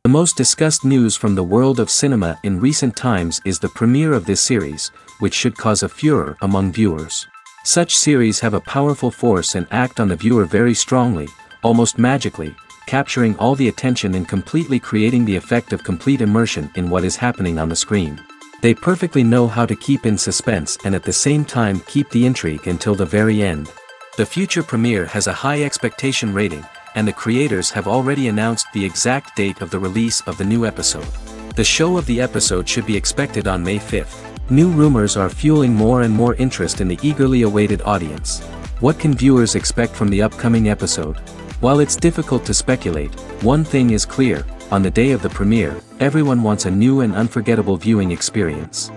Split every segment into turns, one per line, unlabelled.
The most discussed news from the world of cinema in recent times is the premiere of this series, which should cause a furor among viewers. Such series have a powerful force and act on the viewer very strongly, almost magically, capturing all the attention and completely creating the effect of complete immersion in what is happening on the screen. They perfectly know how to keep in suspense and at the same time keep the intrigue until the very end. The future premiere has a high expectation rating, and the creators have already announced the exact date of the release of the new episode. The show of the episode should be expected on May 5th. New rumors are fueling more and more interest in the eagerly awaited audience. What can viewers expect from the upcoming episode? While it's difficult to speculate, one thing is clear: on the day of the premiere, everyone wants a new and unforgettable viewing experience.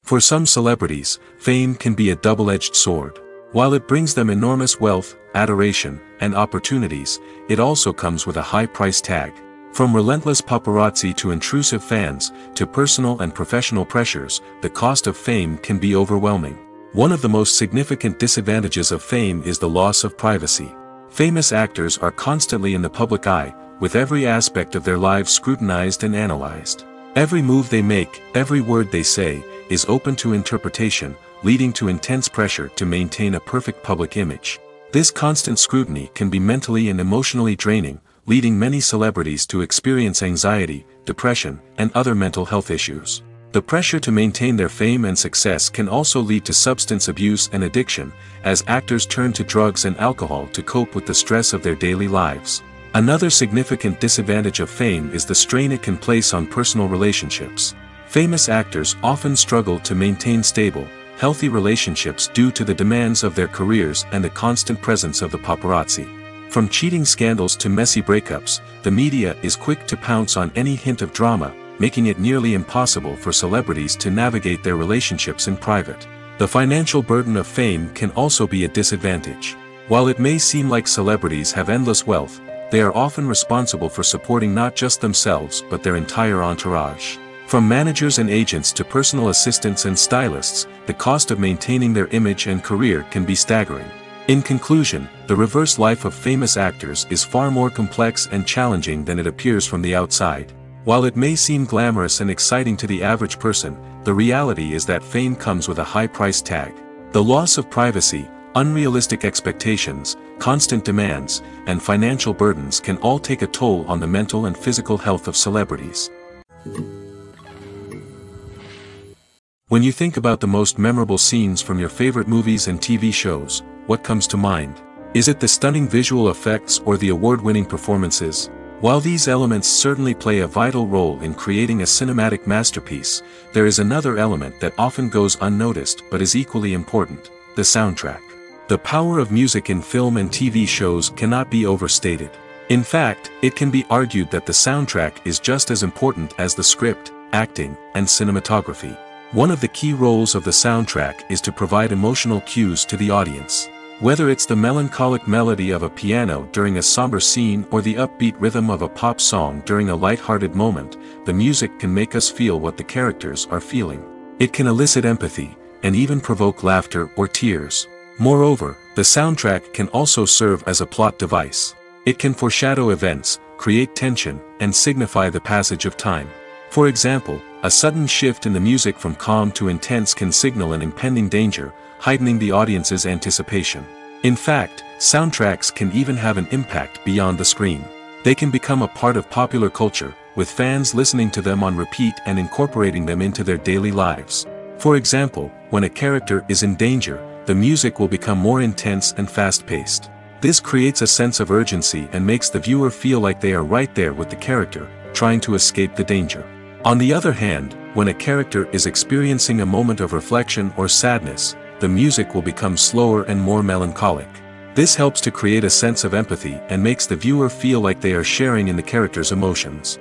For some celebrities, fame can be a double-edged sword. While it brings them enormous wealth, adoration, and opportunities, it also comes with a high price tag. From relentless paparazzi to intrusive fans, to personal and professional pressures, the cost of fame can be overwhelming. One of the most significant disadvantages of fame is the loss of privacy. Famous actors are constantly in the public eye, with every aspect of their lives scrutinized and analyzed. Every move they make, every word they say, is open to interpretation, leading to intense pressure to maintain a perfect public image. This constant scrutiny can be mentally and emotionally draining, leading many celebrities to experience anxiety, depression, and other mental health issues. The pressure to maintain their fame and success can also lead to substance abuse and addiction, as actors turn to drugs and alcohol to cope with the stress of their daily lives. Another significant disadvantage of fame is the strain it can place on personal relationships. Famous actors often struggle to maintain stable, healthy relationships due to the demands of their careers and the constant presence of the paparazzi. From cheating scandals to messy breakups, the media is quick to pounce on any hint of drama, making it nearly impossible for celebrities to navigate their relationships in private. The financial burden of fame can also be a disadvantage. While it may seem like celebrities have endless wealth, they are often responsible for supporting not just themselves but their entire entourage. From managers and agents to personal assistants and stylists, the cost of maintaining their image and career can be staggering. In conclusion, the reverse life of famous actors is far more complex and challenging than it appears from the outside. While it may seem glamorous and exciting to the average person, the reality is that fame comes with a high price tag. The loss of privacy, unrealistic expectations, constant demands, and financial burdens can all take a toll on the mental and physical health of celebrities. When you think about the most memorable scenes from your favorite movies and TV shows, what comes to mind? Is it the stunning visual effects or the award-winning performances? While these elements certainly play a vital role in creating a cinematic masterpiece, there is another element that often goes unnoticed but is equally important: the soundtrack. The power of music in film and TV shows cannot be overstated. In fact, it can be argued that the soundtrack is just as important as the script, acting, and cinematography. One of the key roles of the soundtrack is to provide emotional cues to the audience. Whether it's the melancholic melody of a piano during a somber scene or the upbeat rhythm of a pop song during a light-hearted moment, the music can make us feel what the characters are feeling. It can elicit empathy, and even provoke laughter or tears. Moreover, the soundtrack can also serve as a plot device. It can foreshadow events, create tension, and signify the passage of time. For example, a sudden shift in the music from calm to intense can signal an impending danger, heightening the audience's anticipation. In fact, Soundtracks can even have an impact beyond the screen. They can become a part of popular culture, with fans listening to them on repeat and incorporating them into their daily lives. For example, when a character is in danger, the music will become more intense and fast-paced. This creates a sense of urgency and makes the viewer feel like they are right there with the character, trying to escape the danger. On the other hand, when a character is experiencing a moment of reflection or sadness, the music will become slower and more melancholic. This helps to create a sense of empathy and makes the viewer feel like they are sharing in the character's emotions.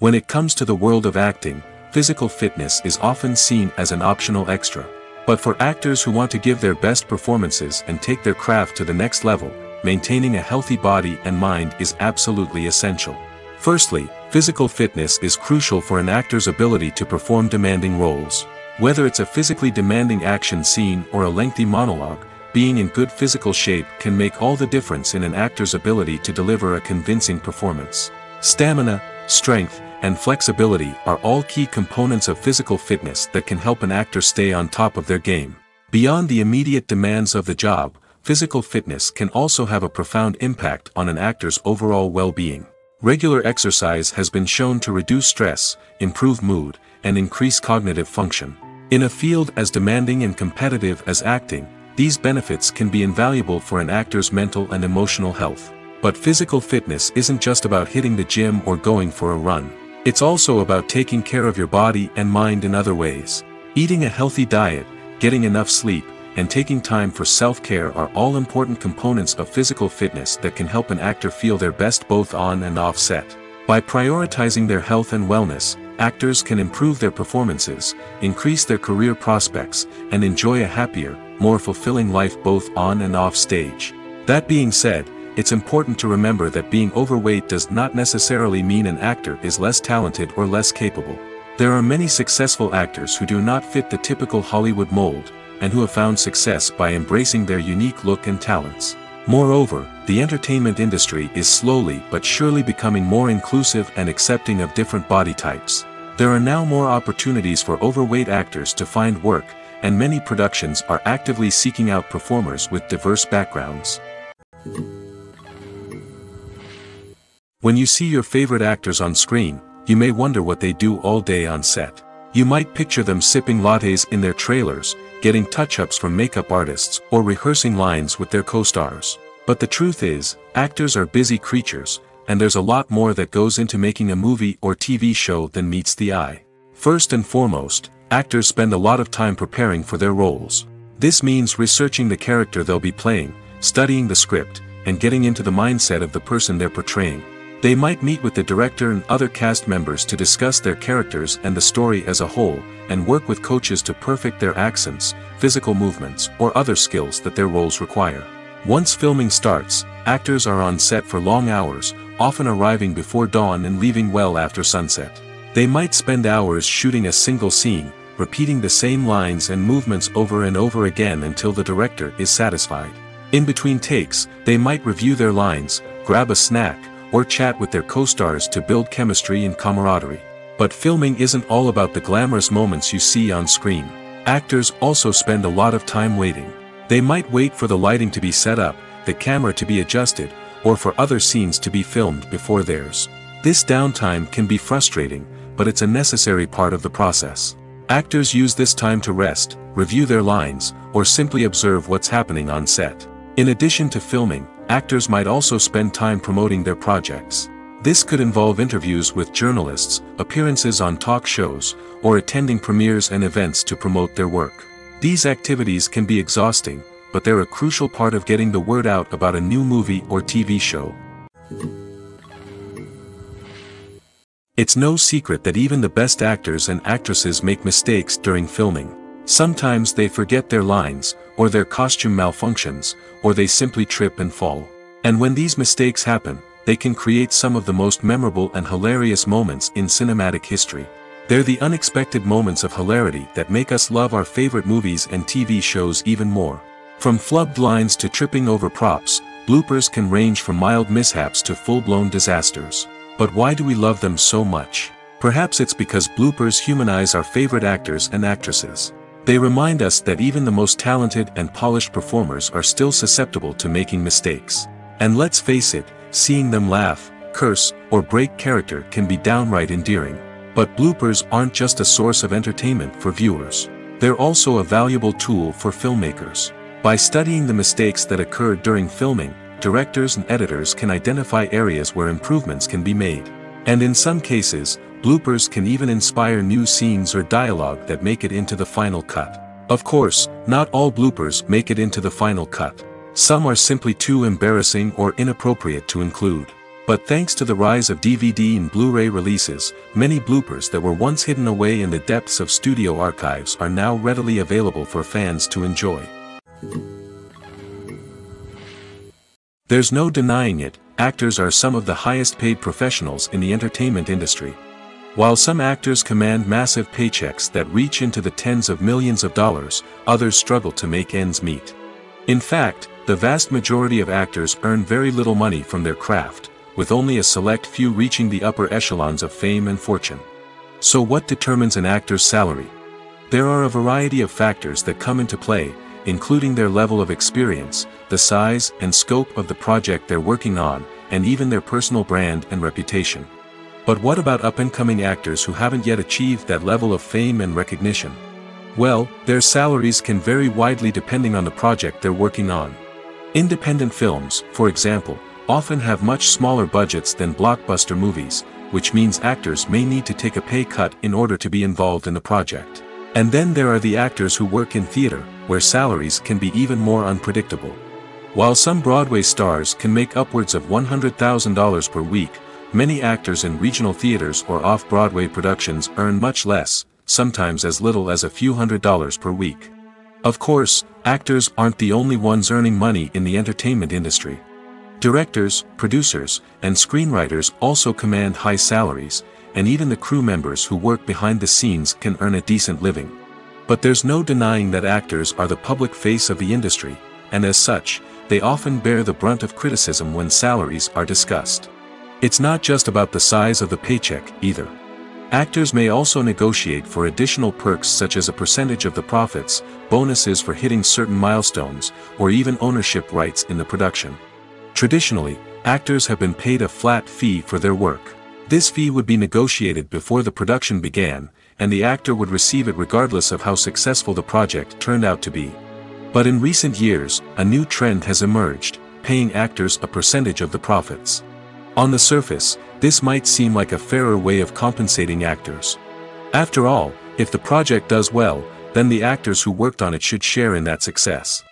When it comes to the world of acting, physical fitness is often seen as an optional extra. But for actors who want to give their best performances and take their craft to the next level, maintaining a healthy body and mind is absolutely essential. Firstly, physical fitness is crucial for an actor's ability to perform demanding roles. Whether it's a physically demanding action scene or a lengthy monologue, being in good physical shape can make all the difference in an actor's ability to deliver a convincing performance. Stamina, strength, and flexibility are all key components of physical fitness that can help an actor stay on top of their game. Beyond the immediate demands of the job, physical fitness can also have a profound impact on an actor's overall well-being. Regular exercise has been shown to reduce stress, improve mood, and increase cognitive function. In a field as demanding and competitive as acting, these benefits can be invaluable for an actor's mental and emotional health. But physical fitness isn't just about hitting the gym or going for a run. It's also about taking care of your body and mind in other ways. Eating a healthy diet, getting enough sleep, and taking time for self-care are all important components of physical fitness that can help an actor feel their best both on and off set. By prioritizing their health and wellness, actors can improve their performances, increase their career prospects, and enjoy a happier, more fulfilling life both on and off stage. That being said, it's important to remember that being overweight does not necessarily mean an actor is less talented or less capable. There are many successful actors who do not fit the typical Hollywood mold, and who have found success by embracing their unique look and talents. Moreover, the entertainment industry is slowly but surely becoming more inclusive and accepting of different body types. There are now more opportunities for overweight actors to find work, and many productions are actively seeking out performers with diverse backgrounds. When you see your favorite actors on screen, you may wonder what they do all day on set. You might picture them sipping lattes in their trailers, getting touch-ups from makeup artists, or rehearsing lines with their co-stars. But the truth is, actors are busy creatures, and there's a lot more that goes into making a movie or TV show than meets the eye. First and foremost, actors spend a lot of time preparing for their roles. This means researching the character they'll be playing, studying the script, and getting into the mindset of the person they're portraying. They might meet with the director and other cast members to discuss their characters and the story as a whole, and work with coaches to perfect their accents, physical movements, or other skills that their roles require. Once filming starts, actors are on set for long hours, often arriving before dawn and leaving well after sunset. They might spend hours shooting a single scene, repeating the same lines and movements over and over again until the director is satisfied. In between takes, they might review their lines, grab a snack, or chat with their co-stars to build chemistry and camaraderie. But filming isn't all about the glamorous moments you see on screen. Actors also spend a lot of time waiting. They might wait for the lighting to be set up, the camera to be adjusted, or for other scenes to be filmed before theirs. This downtime can be frustrating, but it's a necessary part of the process. Actors use this time to rest, review their lines, or simply observe what's happening on set. In addition to filming, actors might also spend time promoting their projects. This could involve interviews with journalists, appearances on talk shows, or attending premieres and events to promote their work. These activities can be exhausting, but they're a crucial part of getting the word out about a new movie or TV show. It's no secret that even the best actors and actresses make mistakes during filming. Sometimes they forget their lines, or their costume malfunctions, or they simply trip and fall. And when these mistakes happen, they can create some of the most memorable and hilarious moments in cinematic history. They're the unexpected moments of hilarity that make us love our favorite movies and TV shows even more. From flubbed lines to tripping over props, bloopers can range from mild mishaps to full-blown disasters. But why do we love them so much? Perhaps it's because bloopers humanize our favorite actors and actresses. They remind us that even the most talented and polished performers are still susceptible to making mistakes. And let's face it, seeing them laugh, curse, or break character can be downright endearing. But bloopers aren't just a source of entertainment for viewers. They're also a valuable tool for filmmakers. By studying the mistakes that occurred during filming, directors and editors can identify areas where improvements can be made. And in some cases, bloopers can even inspire new scenes or dialogue that make it into the final cut. Of course, not all bloopers make it into the final cut. Some are simply too embarrassing or inappropriate to include. But thanks to the rise of DVD and Blu-ray releases, many bloopers that were once hidden away in the depths of studio archives are now readily available for fans to enjoy. There's no denying it, actors are some of the highest paid professionals in the entertainment industry. While some actors command massive paychecks that reach into the tens of millions of dollars, others struggle to make ends meet. In fact, the vast majority of actors earn very little money from their craft, with only a select few reaching the upper echelons of fame and fortune. So what determines an actor's salary? There are a variety of factors that come into play, including their level of experience, the size and scope of the project they're working on, and even their personal brand and reputation. But what about up-and-coming actors who haven't yet achieved that level of fame and recognition? Well, their salaries can vary widely depending on the project they're working on. Independent films, for example, often have much smaller budgets than blockbuster movies, which means actors may need to take a pay cut in order to be involved in the project. And then there are the actors who work in theater, where salaries can be even more unpredictable. While some Broadway stars can make upwards of $100,000 per week, many actors in regional theaters or off-Broadway productions earn much less, sometimes as little as a few $100s per week. Of course, actors aren't the only ones earning money in the entertainment industry. Directors, producers, and screenwriters also command high salaries, and even the crew members who work behind the scenes can earn a decent living. But there's no denying that actors are the public face of the industry, and as such, they often bear the brunt of criticism when salaries are discussed. It's not just about the size of the paycheck, either. Actors may also negotiate for additional perks such as a percentage of the profits, bonuses for hitting certain milestones, or even ownership rights in the production. Traditionally, actors have been paid a flat fee for their work. This fee would be negotiated before the production began, and the actor would receive it regardless of how successful the project turned out to be. But in recent years, a new trend has emerged, paying actors a percentage of the profits. On the surface, this might seem like a fairer way of compensating actors. After all, if the project does well, then the actors who worked on it should share in that success.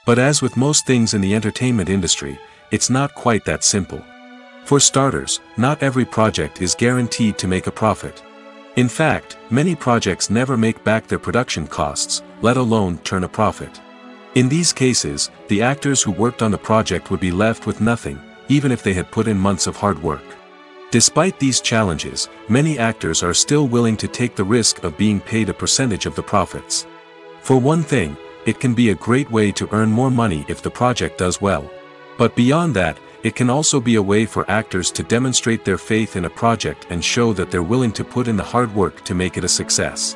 But as with most things in the entertainment industry, it's not quite that simple. For starters, not every project is guaranteed to make a profit. In fact, many projects never make back their production costs, let alone turn a profit. In these cases, the actors who worked on the project would be left with nothing, even if they had put in months of hard work. Despite these challenges, many actors are still willing to take the risk of being paid a percentage of the profits. For one thing, it can be a great way to earn more money if the project does well. But beyond that, it can also be a way for actors to demonstrate their faith in a project and show that they're willing to put in the hard work to make it a success.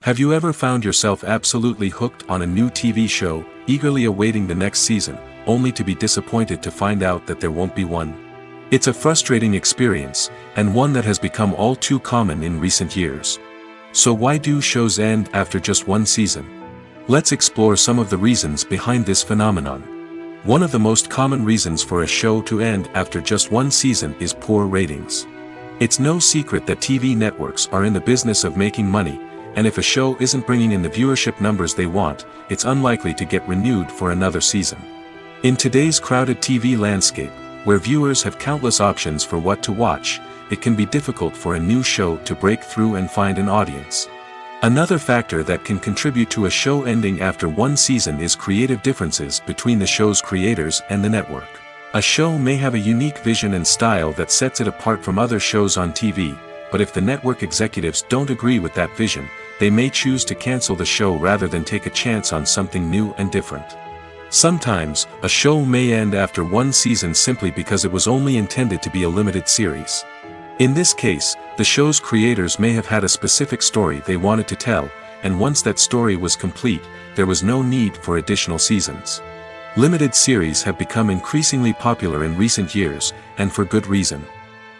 Have you ever found yourself absolutely hooked on a new TV show, eagerly awaiting the next season, only to be disappointed to find out that there won't be one? It's a frustrating experience, and one that has become all too common in recent years. So why do shows end after just one season? Let's explore some of the reasons behind this phenomenon. One of the most common reasons for a show to end after just one season is poor ratings. It's no secret that TV networks are in the business of making money, and if a show isn't bringing in the viewership numbers they want, it's unlikely to get renewed for another season. In today's crowded TV landscape, where viewers have countless options for what to watch, it can be difficult for a new show to break through and find an audience. Another factor that can contribute to a show ending after one season is creative differences between the show's creators and the network. A show may have a unique vision and style that sets it apart from other shows on TV, but if the network executives don't agree with that vision, they may choose to cancel the show rather than take a chance on something new and different. Sometimes, a show may end after one season simply because it was only intended to be a limited series. In this case, the show's creators may have had a specific story they wanted to tell, and once that story was complete, there was no need for additional seasons. Limited series have become increasingly popular in recent years, and for good reason.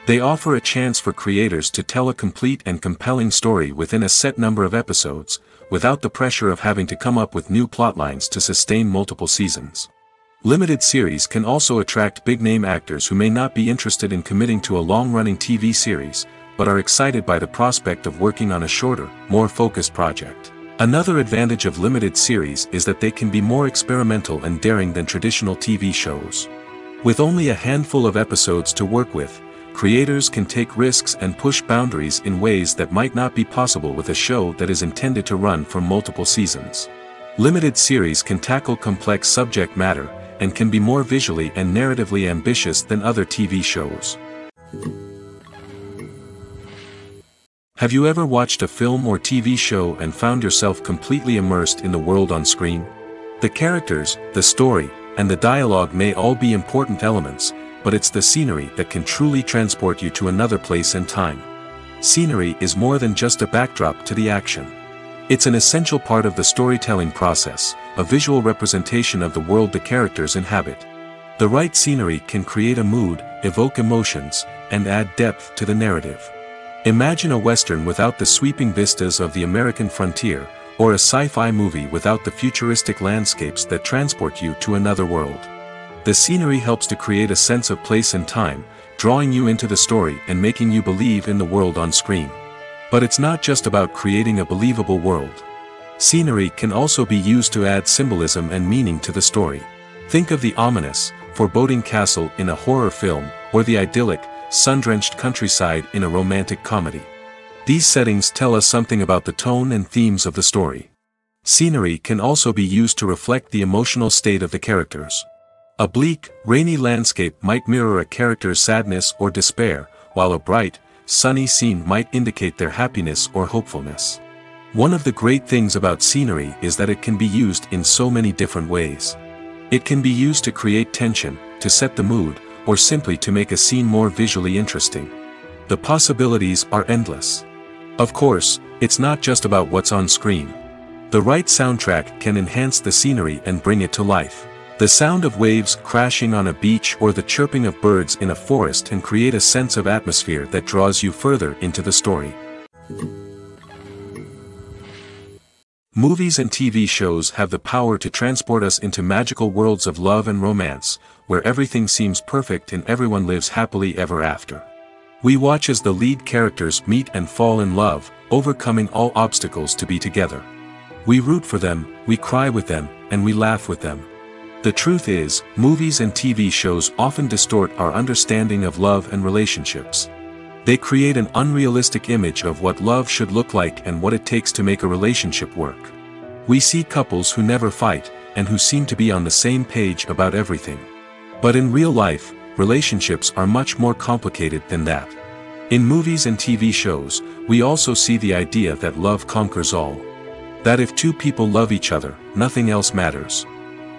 They offer a chance for creators to tell a complete and compelling story within a set number of episodes, without the pressure of having to come up with new plotlines to sustain multiple seasons. Limited series can also attract big-name actors who may not be interested in committing to a long-running TV series, but are excited by the prospect of working on a shorter, more focused project. Another advantage of limited series is that they can be more experimental and daring than traditional TV shows. With only a handful of episodes to work with, creators can take risks and push boundaries in ways that might not be possible with a show that is intended to run for multiple seasons. Limited series can tackle complex subject matter, and can be more visually and narratively ambitious than other TV shows. Have you ever watched a film or TV show and found yourself completely immersed in the world on screen? The characters, the story, and the dialogue may all be important elements, but it's the scenery that can truly transport you to another place and time. Scenery is more than just a backdrop to the action. It's an essential part of the storytelling process, a visual representation of the world the characters inhabit. The right scenery can create a mood, evoke emotions, and add depth to the narrative. Imagine a Western without the sweeping vistas of the American frontier, or a sci-fi movie without the futuristic landscapes that transport you to another world. The scenery helps to create a sense of place and time, drawing you into the story and making you believe in the world on screen. But it's not just about creating a believable world. Scenery can also be used to add symbolism and meaning to the story. Think of the ominous, foreboding castle in a horror film, or the idyllic, sun-drenched countryside in a romantic comedy. These settings tell us something about the tone and themes of the story. Scenery can also be used to reflect the emotional state of the characters. A bleak, rainy landscape might mirror a character's sadness or despair, while a bright, sunny scene might indicate their happiness or hopefulness. One of the great things about scenery is that it can be used in so many different ways. It can be used to create tension, to set the mood, or simply to make a scene more visually interesting. The possibilities are endless. Of course, it's not just about what's on screen. The right soundtrack can enhance the scenery and bring it to life. The sound of waves crashing on a beach or the chirping of birds in a forest can create a sense of atmosphere that draws you further into the story. Movies and TV shows have the power to transport us into magical worlds of love and romance, where everything seems perfect and everyone lives happily ever after. We watch as the lead characters meet and fall in love, overcoming all obstacles to be together. We root for them, we cry with them, and we laugh with them. The truth is, movies and TV shows often distort our understanding of love and relationships. They create an unrealistic image of what love should look like and what it takes to make a relationship work. We see couples who never fight, and who seem to be on the same page about everything. But in real life, relationships are much more complicated than that. In movies and TV shows, we also see the idea that love conquers all. That if two people love each other, nothing else matters.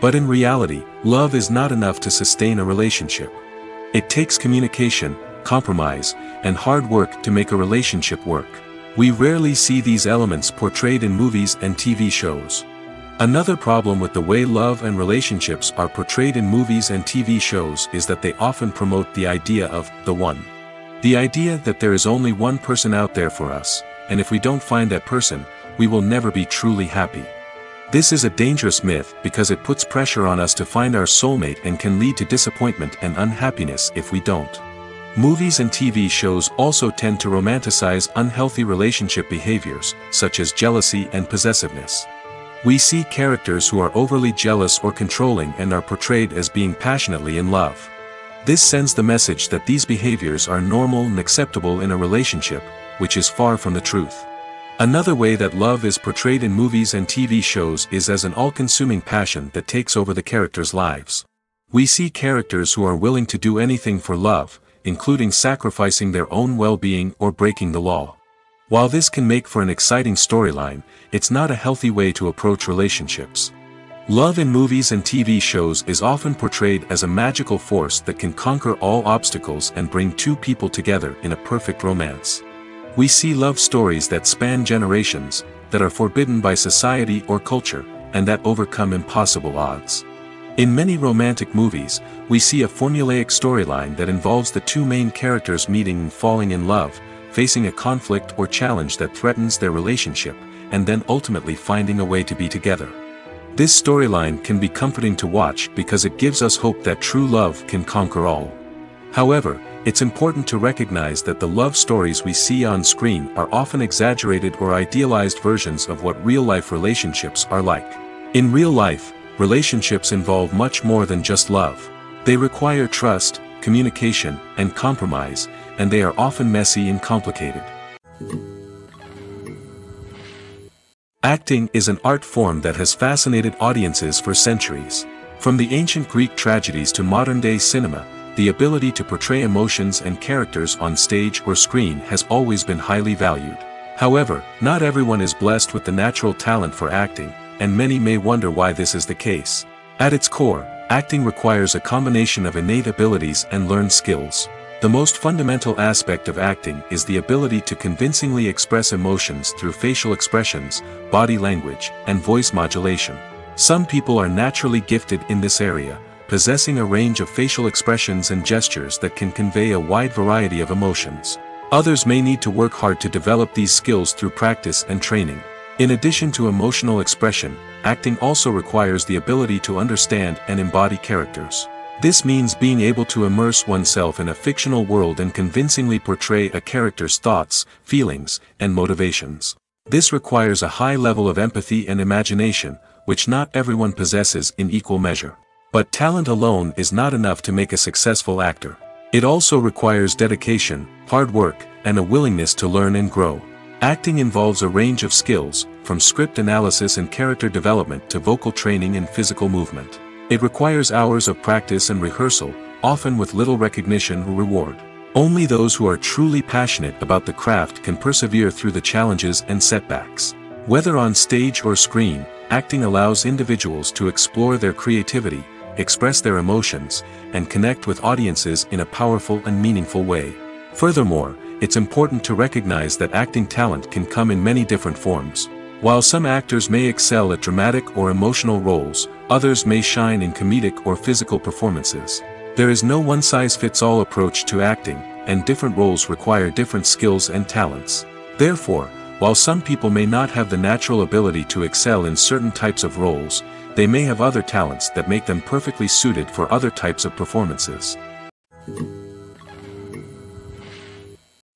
But in reality, love is not enough to sustain a relationship. It takes communication, compromise, and hard work to make a relationship work. We rarely see these elements portrayed in movies and TV shows. Another problem with the way love and relationships are portrayed in movies and TV shows is that they often promote the idea of the one. The idea that there is only one person out there for us, and if we don't find that person, we will never be truly happy. This is a dangerous myth because it puts pressure on us to find our soulmate and can lead to disappointment and unhappiness if we don't. Movies and TV shows also tend to romanticize unhealthy relationship behaviors, such as jealousy and possessiveness. We see characters who are overly jealous or controlling and are portrayed as being passionately in love. This sends the message that these behaviors are normal and acceptable in a relationship, which is far from the truth. Another way that love is portrayed in movies and TV shows is as an all-consuming passion that takes over the characters' lives. We see characters who are willing to do anything for love, including sacrificing their own well-being or breaking the law. While this can make for an exciting storyline, it's not a healthy way to approach relationships. Love in movies and TV shows is often portrayed as a magical force that can conquer all obstacles and bring two people together in a perfect romance. We see love stories that span generations, that are forbidden by society or culture, and that overcome impossible odds. In many romantic movies, we see a formulaic storyline that involves the two main characters meeting and falling in love, facing a conflict or challenge that threatens their relationship, and then ultimately finding a way to be together. This storyline can be comforting to watch because it gives us hope that true love can conquer all. However, it's important to recognize that the love stories we see on screen are often exaggerated or idealized versions of what real-life relationships are like. In real life, relationships involve much more than just love. They require trust, communication, and compromise, and they are often messy and complicated. Acting is an art form that has fascinated audiences for centuries. From the ancient Greek tragedies to modern-day cinema, the ability to portray emotions and characters on stage or screen has always been highly valued. However, not everyone is blessed with the natural talent for acting, and many may wonder why this is the case. At its core, acting requires a combination of innate abilities and learned skills. The most fundamental aspect of acting is the ability to convincingly express emotions through facial expressions, body language, and voice modulation. Some people are naturally gifted in this area, possessing a range of facial expressions and gestures that can convey a wide variety of emotions. Others may need to work hard to develop these skills through practice and training. In addition to emotional expression, acting also requires the ability to understand and embody characters. This means being able to immerse oneself in a fictional world and convincingly portray a character's thoughts, feelings, and motivations. This requires a high level of empathy and imagination, which not everyone possesses in equal measure. But talent alone is not enough to make a successful actor. It also requires dedication, hard work, and a willingness to learn and grow. Acting involves a range of skills, from script analysis and character development to vocal training and physical movement. It requires hours of practice and rehearsal, often with little recognition or reward. Only those who are truly passionate about the craft can persevere through the challenges and setbacks. Whether on stage or screen, acting allows individuals to explore their creativity, express their emotions, and connect with audiences in a powerful and meaningful way. Furthermore, it's important to recognize that acting talent can come in many different forms. While some actors may excel at dramatic or emotional roles, others may shine in comedic or physical performances. There is no one-size-fits-all approach to acting, and different roles require different skills and talents. Therefore, while some people may not have the natural ability to excel in certain types of roles, they may have other talents that make them perfectly suited for other types of performances.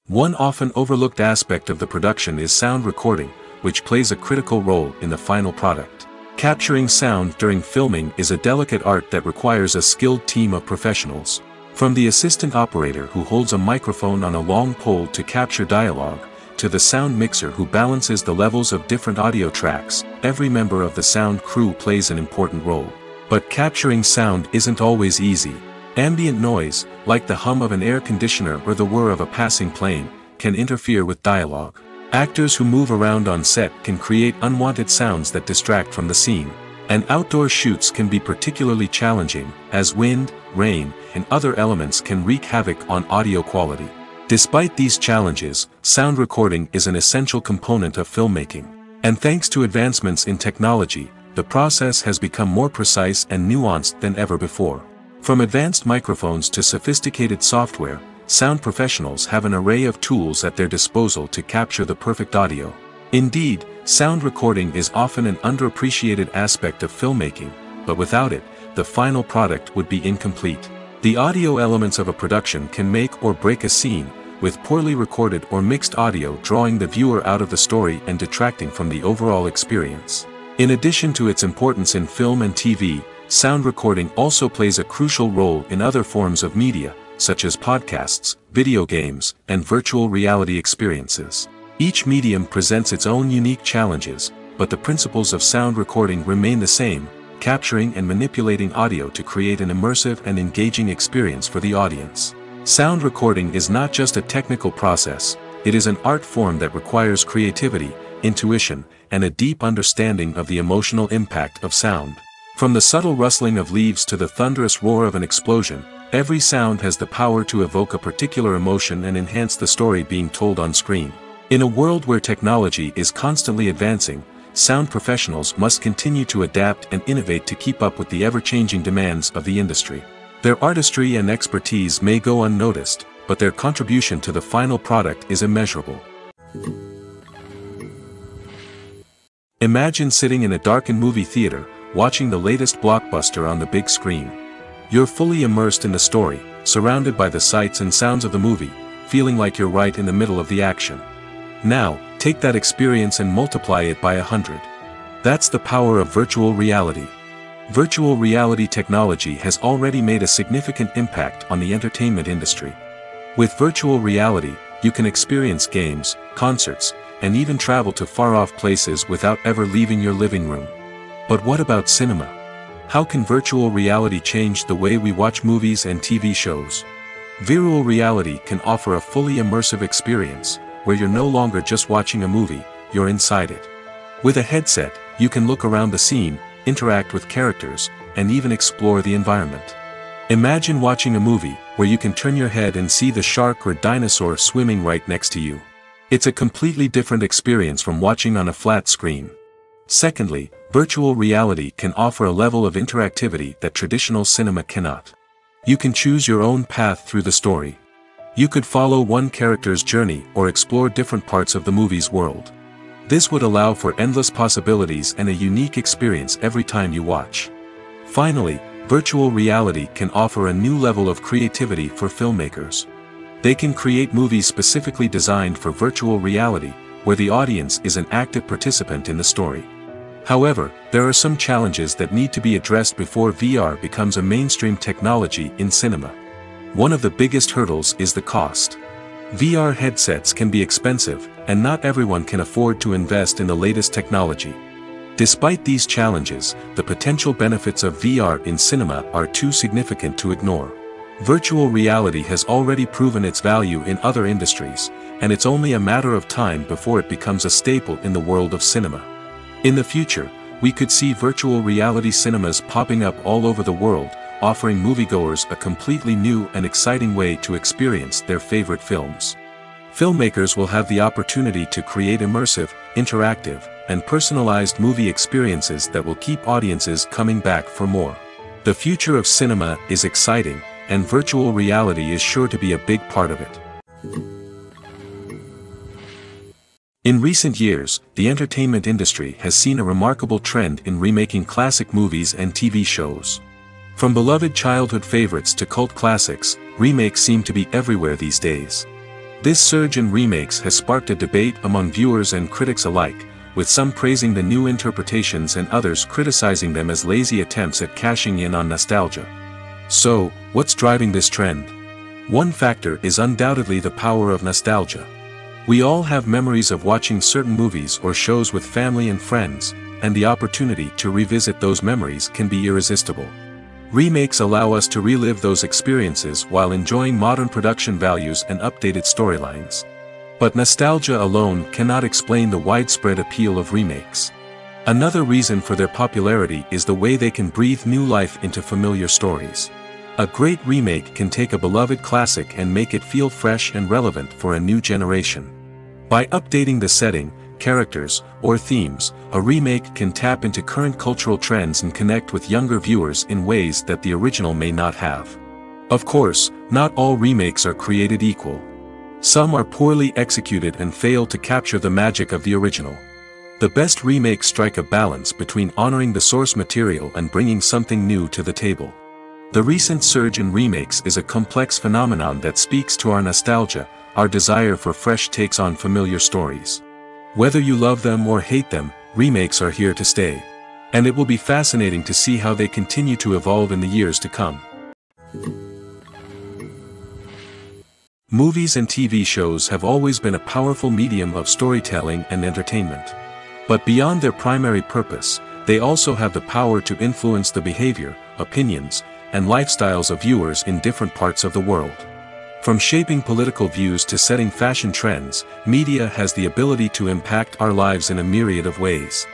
One often overlooked aspect of the production is sound recording, which plays a critical role in the final product. Capturing sound during filming is a delicate art that requires a skilled team of professionals. From the assistant operator who holds a microphone on a long pole to capture dialogue, to the sound mixer who balances the levels of different audio tracks, every member of the sound crew plays an important role. But capturing sound isn't always easy. Ambient noise, like the hum of an air conditioner or the whir of a passing plane, can interfere with dialogue. Actors who move around on set can create unwanted sounds that distract from the scene. And outdoor shoots can be particularly challenging, as wind, rain, and other elements can wreak havoc on audio quality. Despite these challenges, sound recording is an essential component of filmmaking. And thanks to advancements in technology, the process has become more precise and nuanced than ever before. From advanced microphones to sophisticated software, sound professionals have an array of tools at their disposal to capture the perfect audio. Indeed, sound recording is often an underappreciated aspect of filmmaking, but without it, the final product would be incomplete. The audio elements of a production can make or break a scene, with poorly recorded or mixed audio drawing the viewer out of the story and detracting from the overall experience. In addition to its importance in film and TV, sound recording also plays a crucial role in other forms of media, such as podcasts, video games, and virtual reality experiences. Each medium presents its own unique challenges, but the principles of sound recording remain the same, capturing and manipulating audio to create an immersive and engaging experience for the audience. Sound recording is not just a technical process, it is an art form that requires creativity, intuition, and a deep understanding of the emotional impact of sound. From the subtle rustling of leaves to the thunderous roar of an explosion, every sound has the power to evoke a particular emotion and enhance the story being told on screen. In a world where technology is constantly advancing, sound professionals must continue to adapt and innovate to keep up with the ever-changing demands of the industry. Their artistry and expertise may go unnoticed, but their contribution to the final product is immeasurable. Imagine sitting in a darkened movie theater, watching the latest blockbuster on the big screen. You're fully immersed in the story, surrounded by the sights and sounds of the movie, feeling like you're right in the middle of the action. Now, take that experience and multiply it by 100. That's the power of virtual reality. Virtual reality technology has already made a significant impact on the entertainment industry. With virtual reality, you can experience games, concerts, and even travel to far-off places without ever leaving your living room. But what about cinema? How can virtual reality change the way we watch movies and TV shows? Virtual reality can offer a fully immersive experience, where you're no longer just watching a movie, you're inside it. With a headset, you can look around the scene, interact with characters, and even explore the environment. Imagine watching a movie, where you can turn your head and see the shark or dinosaur swimming right next to you. It's a completely different experience from watching on a flat screen. Secondly, virtual reality can offer a level of interactivity that traditional cinema cannot. You can choose your own path through the story. You could follow one character's journey or explore different parts of the movie's world. This would allow for endless possibilities and a unique experience every time you watch. Finally, virtual reality can offer a new level of creativity for filmmakers. They can create movies specifically designed for virtual reality, where the audience is an active participant in the story. However, there are some challenges that need to be addressed before VR becomes a mainstream technology in cinema. One of the biggest hurdles is the cost. VR headsets can be expensive, and not everyone can afford to invest in the latest technology. Despite these challenges, the potential benefits of VR in cinema are too significant to ignore. Virtual reality has already proven its value in other industries, and it's only a matter of time before it becomes a staple in the world of cinema. In the future, we could see virtual reality cinemas popping up all over the world, offering moviegoers a completely new and exciting way to experience their favorite films. Filmmakers will have the opportunity to create immersive, interactive, and personalized movie experiences that will keep audiences coming back for more. The future of cinema is exciting, and virtual reality is sure to be a big part of it. In recent years, the entertainment industry has seen a remarkable trend in remaking classic movies and TV shows. From beloved childhood favorites to cult classics, remakes seem to be everywhere these days. This surge in remakes has sparked a debate among viewers and critics alike, with some praising the new interpretations and others criticizing them as lazy attempts at cashing in on nostalgia. So, what's driving this trend? One factor is undoubtedly the power of nostalgia. We all have memories of watching certain movies or shows with family and friends, and the opportunity to revisit those memories can be irresistible. Remakes allow us to relive those experiences while enjoying modern production values and updated storylines. But nostalgia alone cannot explain the widespread appeal of remakes. Another reason for their popularity is the way they can breathe new life into familiar stories. A great remake can take a beloved classic and make it feel fresh and relevant for a new generation. By updating the setting, characters, or themes, a remake can tap into current cultural trends and connect with younger viewers in ways that the original may not have. Of course, not all remakes are created equal. Some are poorly executed and fail to capture the magic of the original. The best remakes strike a balance between honoring the source material and bringing something new to the table. The recent surge in remakes is a complex phenomenon that speaks to our nostalgia, our desire for fresh takes on familiar stories. Whether you love them or hate them, remakes are here to stay. And it will be fascinating to see how they continue to evolve in the years to come. Movies and TV shows have always been a powerful medium of storytelling and entertainment. But beyond their primary purpose, they also have the power to influence the behavior, opinions, and lifestyles of viewers in different parts of the world. From shaping political views to setting fashion trends, media has the ability to impact our lives in a myriad of ways.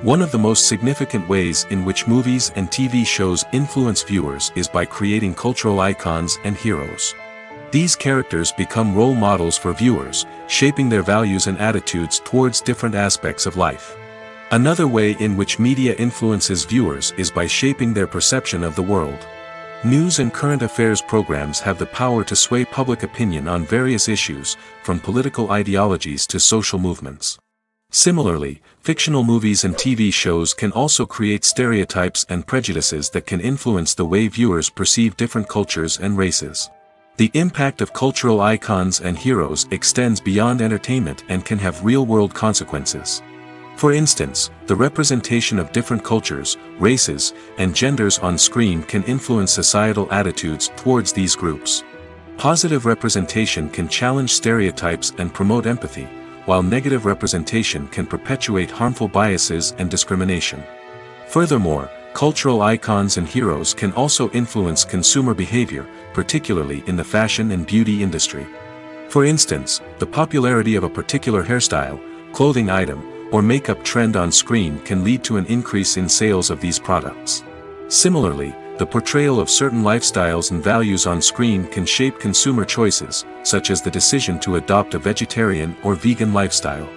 One of the most significant ways in which movies and TV shows influence viewers is by creating cultural icons and heroes. These characters become role models for viewers, shaping their values and attitudes towards different aspects of life. Another way in which media influences viewers is by shaping their perception of the world. News and current affairs programs have the power to sway public opinion on various issues, from political ideologies to social movements. Similarly, fictional movies and TV shows can also create stereotypes and prejudices that can influence the way viewers perceive different cultures and races. The impact of cultural icons and heroes extends beyond entertainment and can have real-world consequences. For instance, the representation of different cultures, races, and genders on screen can influence societal attitudes towards these groups. Positive representation can challenge stereotypes and promote empathy, while negative representation can perpetuate harmful biases and discrimination. Furthermore, cultural icons and heroes can also influence consumer behavior, particularly in the fashion and beauty industry. For instance, the popularity of a particular hairstyle, clothing item, or makeup trend on screen can lead to an increase in sales of these products. Similarly, the portrayal of certain lifestyles and values on screen can shape consumer choices, such as the decision to adopt a vegetarian or vegan lifestyle.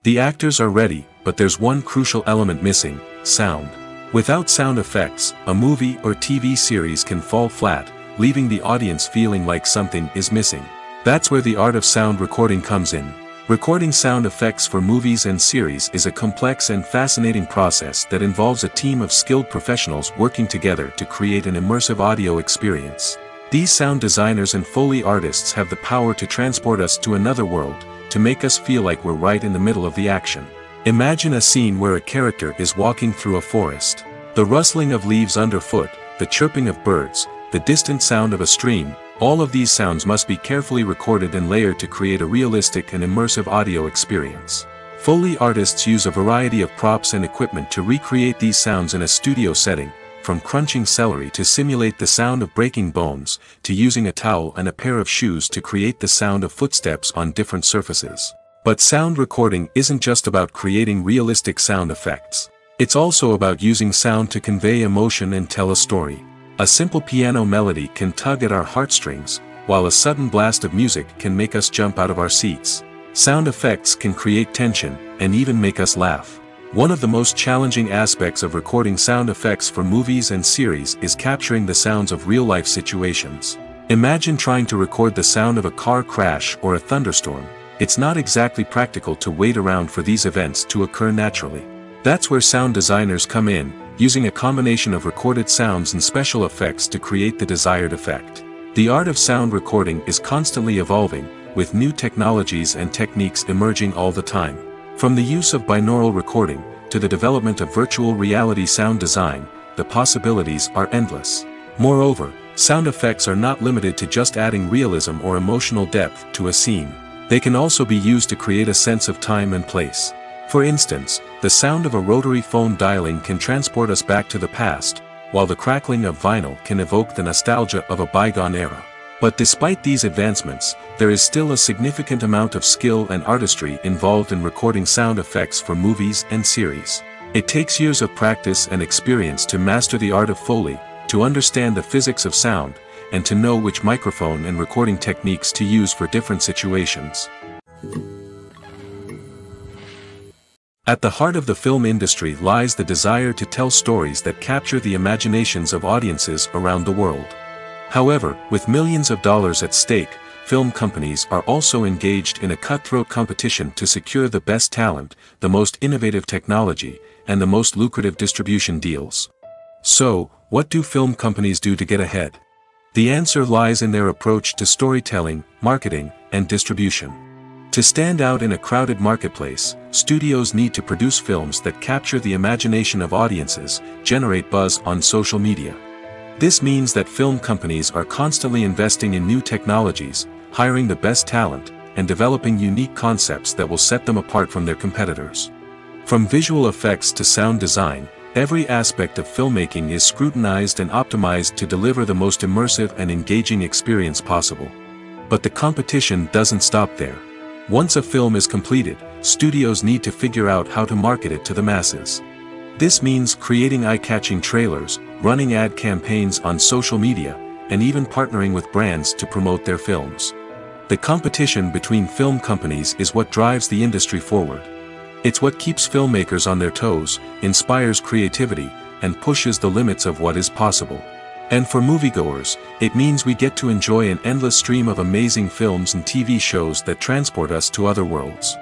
The actors are ready, but there's one crucial element missing: sound. Without sound effects, a movie or TV series can fall flat, leaving the audience feeling like something is missing. That's where the art of sound recording comes in. Recording sound effects for movies and series is a complex and fascinating process that involves a team of skilled professionals working together to create an immersive audio experience. These sound designers and Foley artists have the power to transport us to another world, to make us feel like we're right in the middle of the action. Imagine a scene where a character is walking through a forest. The rustling of leaves underfoot, the chirping of birds, the distant sound of a stream, all of these sounds must be carefully recorded and layered to create a realistic and immersive audio experience. Foley artists use a variety of props and equipment to recreate these sounds in a studio setting, from crunching celery to simulate the sound of breaking bones, to using a towel and a pair of shoes to create the sound of footsteps on different surfaces. But sound recording isn't just about creating realistic sound effects. It's also about using sound to convey emotion and tell a story. A simple piano melody can tug at our heartstrings, while a sudden blast of music can make us jump out of our seats. Sound effects can create tension, and even make us laugh. One of the most challenging aspects of recording sound effects for movies and series is capturing the sounds of real-life situations. Imagine trying to record the sound of a car crash or a thunderstorm. It's not exactly practical to wait around for these events to occur naturally. That's where sound designers come in, using a combination of recorded sounds and special effects to create the desired effect. The art of sound recording is constantly evolving, with new technologies and techniques emerging all the time. From the use of binaural recording, to the development of virtual reality sound design, the possibilities are endless. Moreover, sound effects are not limited to just adding realism or emotional depth to a scene. They can also be used to create a sense of time and place. For instance, the sound of a rotary phone dialing can transport us back to the past, while the crackling of vinyl can evoke the nostalgia of a bygone era. But despite these advancements, there is still a significant amount of skill and artistry involved in recording sound effects for movies and series. It takes years of practice and experience to master the art of Foley, to understand the physics of sound, and to know which microphone and recording techniques to use for different situations. At the heart of the film industry lies the desire to tell stories that capture the imaginations of audiences around the world. However, with millions of dollars at stake, film companies are also engaged in a cutthroat competition to secure the best talent, the most innovative technology, and the most lucrative distribution deals. So, what do film companies do to get ahead? The answer lies in their approach to storytelling, marketing, and distribution. To stand out in a crowded marketplace, studios need to produce films that capture the imagination of audiences, generate buzz on social media. This means that film companies are constantly investing in new technologies, hiring the best talent, and developing unique concepts that will set them apart from their competitors. From visual effects to sound design, every aspect of filmmaking is scrutinized and optimized to deliver the most immersive and engaging experience possible. But the competition doesn't stop there. Once a film is completed, studios need to figure out how to market it to the masses. This means creating eye-catching trailers, running ad campaigns on social media, and even partnering with brands to promote their films. The competition between film companies is what drives the industry forward. It's what keeps filmmakers on their toes, inspires creativity, and pushes the limits of what is possible. And for moviegoers, it means we get to enjoy an endless stream of amazing films and TV shows that transport us to other worlds.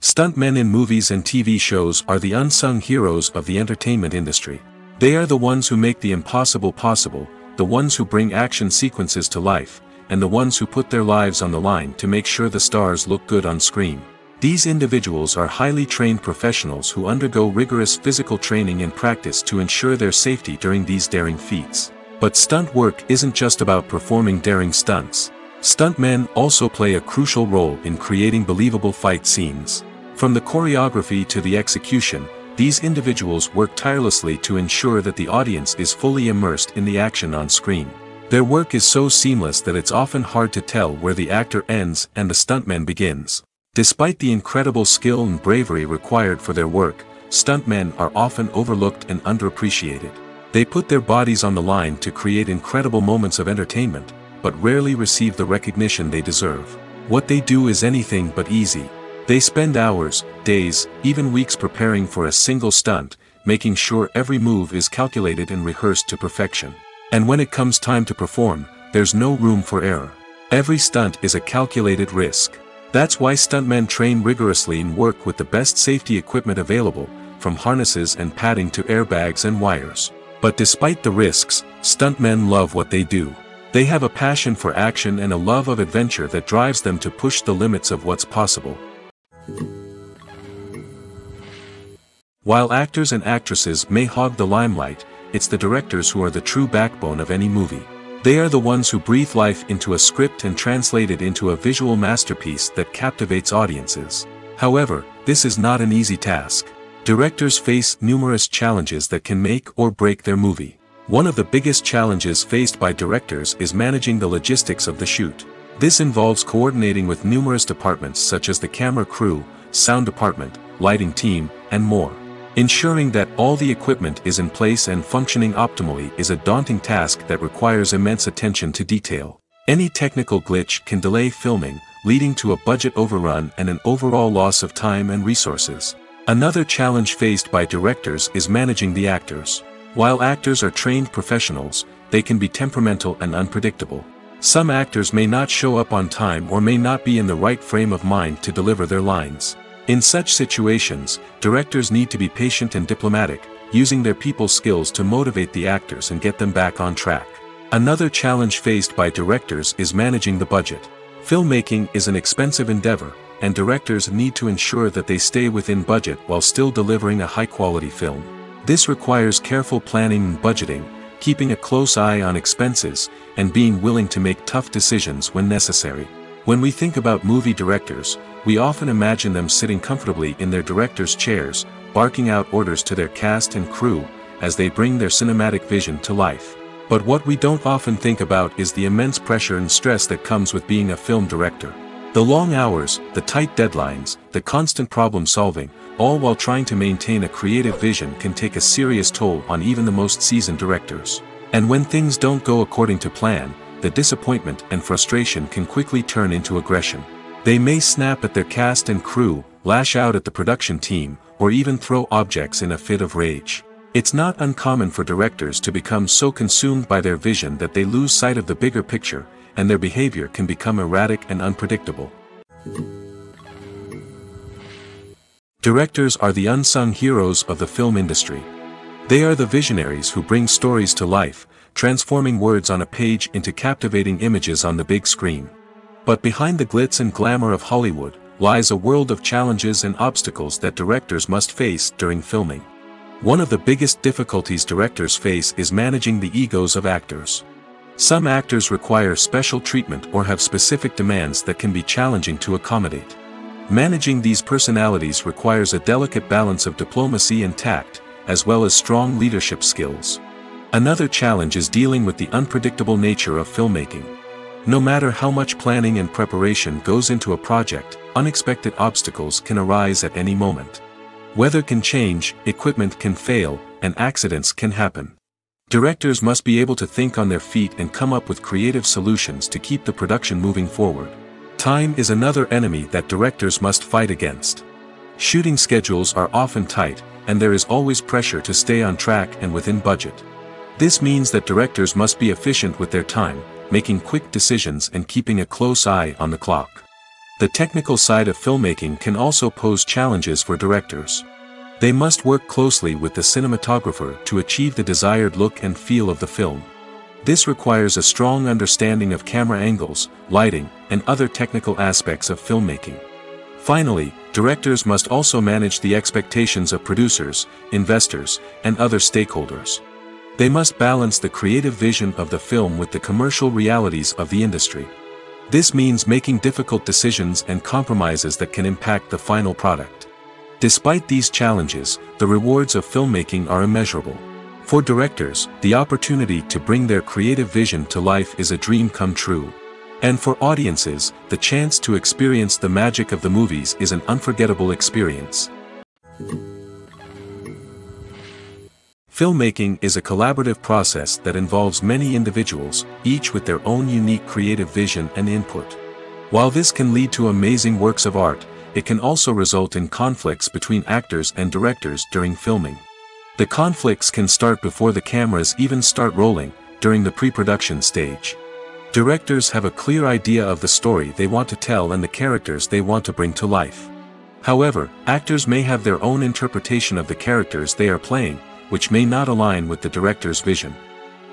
Stuntmen in movies and TV shows are the unsung heroes of the entertainment industry. They are the ones who make the impossible possible, the ones who bring action sequences to life, and the ones who put their lives on the line to make sure the stars look good on screen. These individuals are highly trained professionals who undergo rigorous physical training and practice to ensure their safety during these daring feats. But stunt work isn't just about performing daring stunts. Stuntmen also play a crucial role in creating believable fight scenes. From the choreography to the execution, these individuals work tirelessly to ensure that the audience is fully immersed in the action on screen. Their work is so seamless that it's often hard to tell where the actor ends and the stuntman begins. Despite the incredible skill and bravery required for their work, stuntmen are often overlooked and underappreciated. They put their bodies on the line to create incredible moments of entertainment, but rarely receive the recognition they deserve. What they do is anything but easy. They spend hours, days, even weeks preparing for a single stunt, making sure every move is calculated and rehearsed to perfection. And when it comes time to perform, there's no room for error. Every stunt is a calculated risk. That's why stuntmen train rigorously and work with the best safety equipment available, from harnesses and padding to airbags and wires. But despite the risks, stuntmen love what they do. They have a passion for action and a love of adventure that drives them to push the limits of what's possible. While actors and actresses may hog the limelight, it's the directors who are the true backbone of any movie. They are the ones who breathe life into a script and translate it into a visual masterpiece that captivates audiences. However, this is not an easy task. Directors face numerous challenges that can make or break their movie. One of the biggest challenges faced by directors is managing the logistics of the shoot. This involves coordinating with numerous departments such as the camera crew, sound department, lighting team, and more. Ensuring that all the equipment is in place and functioning optimally is a daunting task that requires immense attention to detail. Any technical glitch can delay filming, leading to a budget overrun and an overall loss of time and resources. Another challenge faced by directors is managing the actors. While actors are trained professionals, they can be temperamental and unpredictable. Some actors may not show up on time or may not be in the right frame of mind to deliver their lines. In such situations, directors need to be patient and diplomatic, using their people skills to motivate the actors and get them back on track. Another challenge faced by directors is managing the budget. Filmmaking is an expensive endeavor, and directors need to ensure that they stay within budget while still delivering a high-quality film. This requires careful planning and budgeting, keeping a close eye on expenses, and being willing to make tough decisions when necessary. When we think about movie directors, we often imagine them sitting comfortably in their director's chairs, barking out orders to their cast and crew, as they bring their cinematic vision to life. But what we don't often think about is the immense pressure and stress that comes with being a film director. The long hours, the tight deadlines, the constant problem solving, all while trying to maintain a creative vision can take a serious toll on even the most seasoned directors. And when things don't go according to plan, the disappointment and frustration can quickly turn into aggression. They may snap at their cast and crew, lash out at the production team, or even throw objects in a fit of rage. It's not uncommon for directors to become so consumed by their vision that they lose sight of the bigger picture, and their behavior can become erratic and unpredictable. Directors are the unsung heroes of the film industry. They are the visionaries who bring stories to life, transforming words on a page into captivating images on the big screen. But behind the glitz and glamour of Hollywood, lies a world of challenges and obstacles that directors must face during filming. One of the biggest difficulties directors face is managing the egos of actors. Some actors require special treatment or have specific demands that can be challenging to accommodate. Managing these personalities requires a delicate balance of diplomacy and tact, as well as strong leadership skills. Another challenge is dealing with the unpredictable nature of filmmaking. No matter how much planning and preparation goes into a project, unexpected obstacles can arise at any moment. Weather can change, equipment can fail, and accidents can happen. Directors must be able to think on their feet and come up with creative solutions to keep the production moving forward. Time is another enemy that directors must fight against. Shooting schedules are often tight, and there is always pressure to stay on track and within budget. This means that directors must be efficient with their time, making quick decisions and keeping a close eye on the clock. The technical side of filmmaking can also pose challenges for directors. They must work closely with the cinematographer to achieve the desired look and feel of the film. This requires a strong understanding of camera angles, lighting, and other technical aspects of filmmaking. Finally, directors must also manage the expectations of producers, investors, and other stakeholders. They must balance the creative vision of the film with the commercial realities of the industry. This means making difficult decisions and compromises that can impact the final product. Despite these challenges, the rewards of filmmaking are immeasurable. For directors, the opportunity to bring their creative vision to life is a dream come true. And for audiences, the chance to experience the magic of the movies is an unforgettable experience. Filmmaking is a collaborative process that involves many individuals, each with their own unique creative vision and input. While this can lead to amazing works of art, it can also result in conflicts between actors and directors during filming. The conflicts can start before the cameras even start rolling, during the pre-production stage. Directors have a clear idea of the story they want to tell and the characters they want to bring to life. However, actors may have their own interpretation of the characters they are playing, which may not align with the director's vision.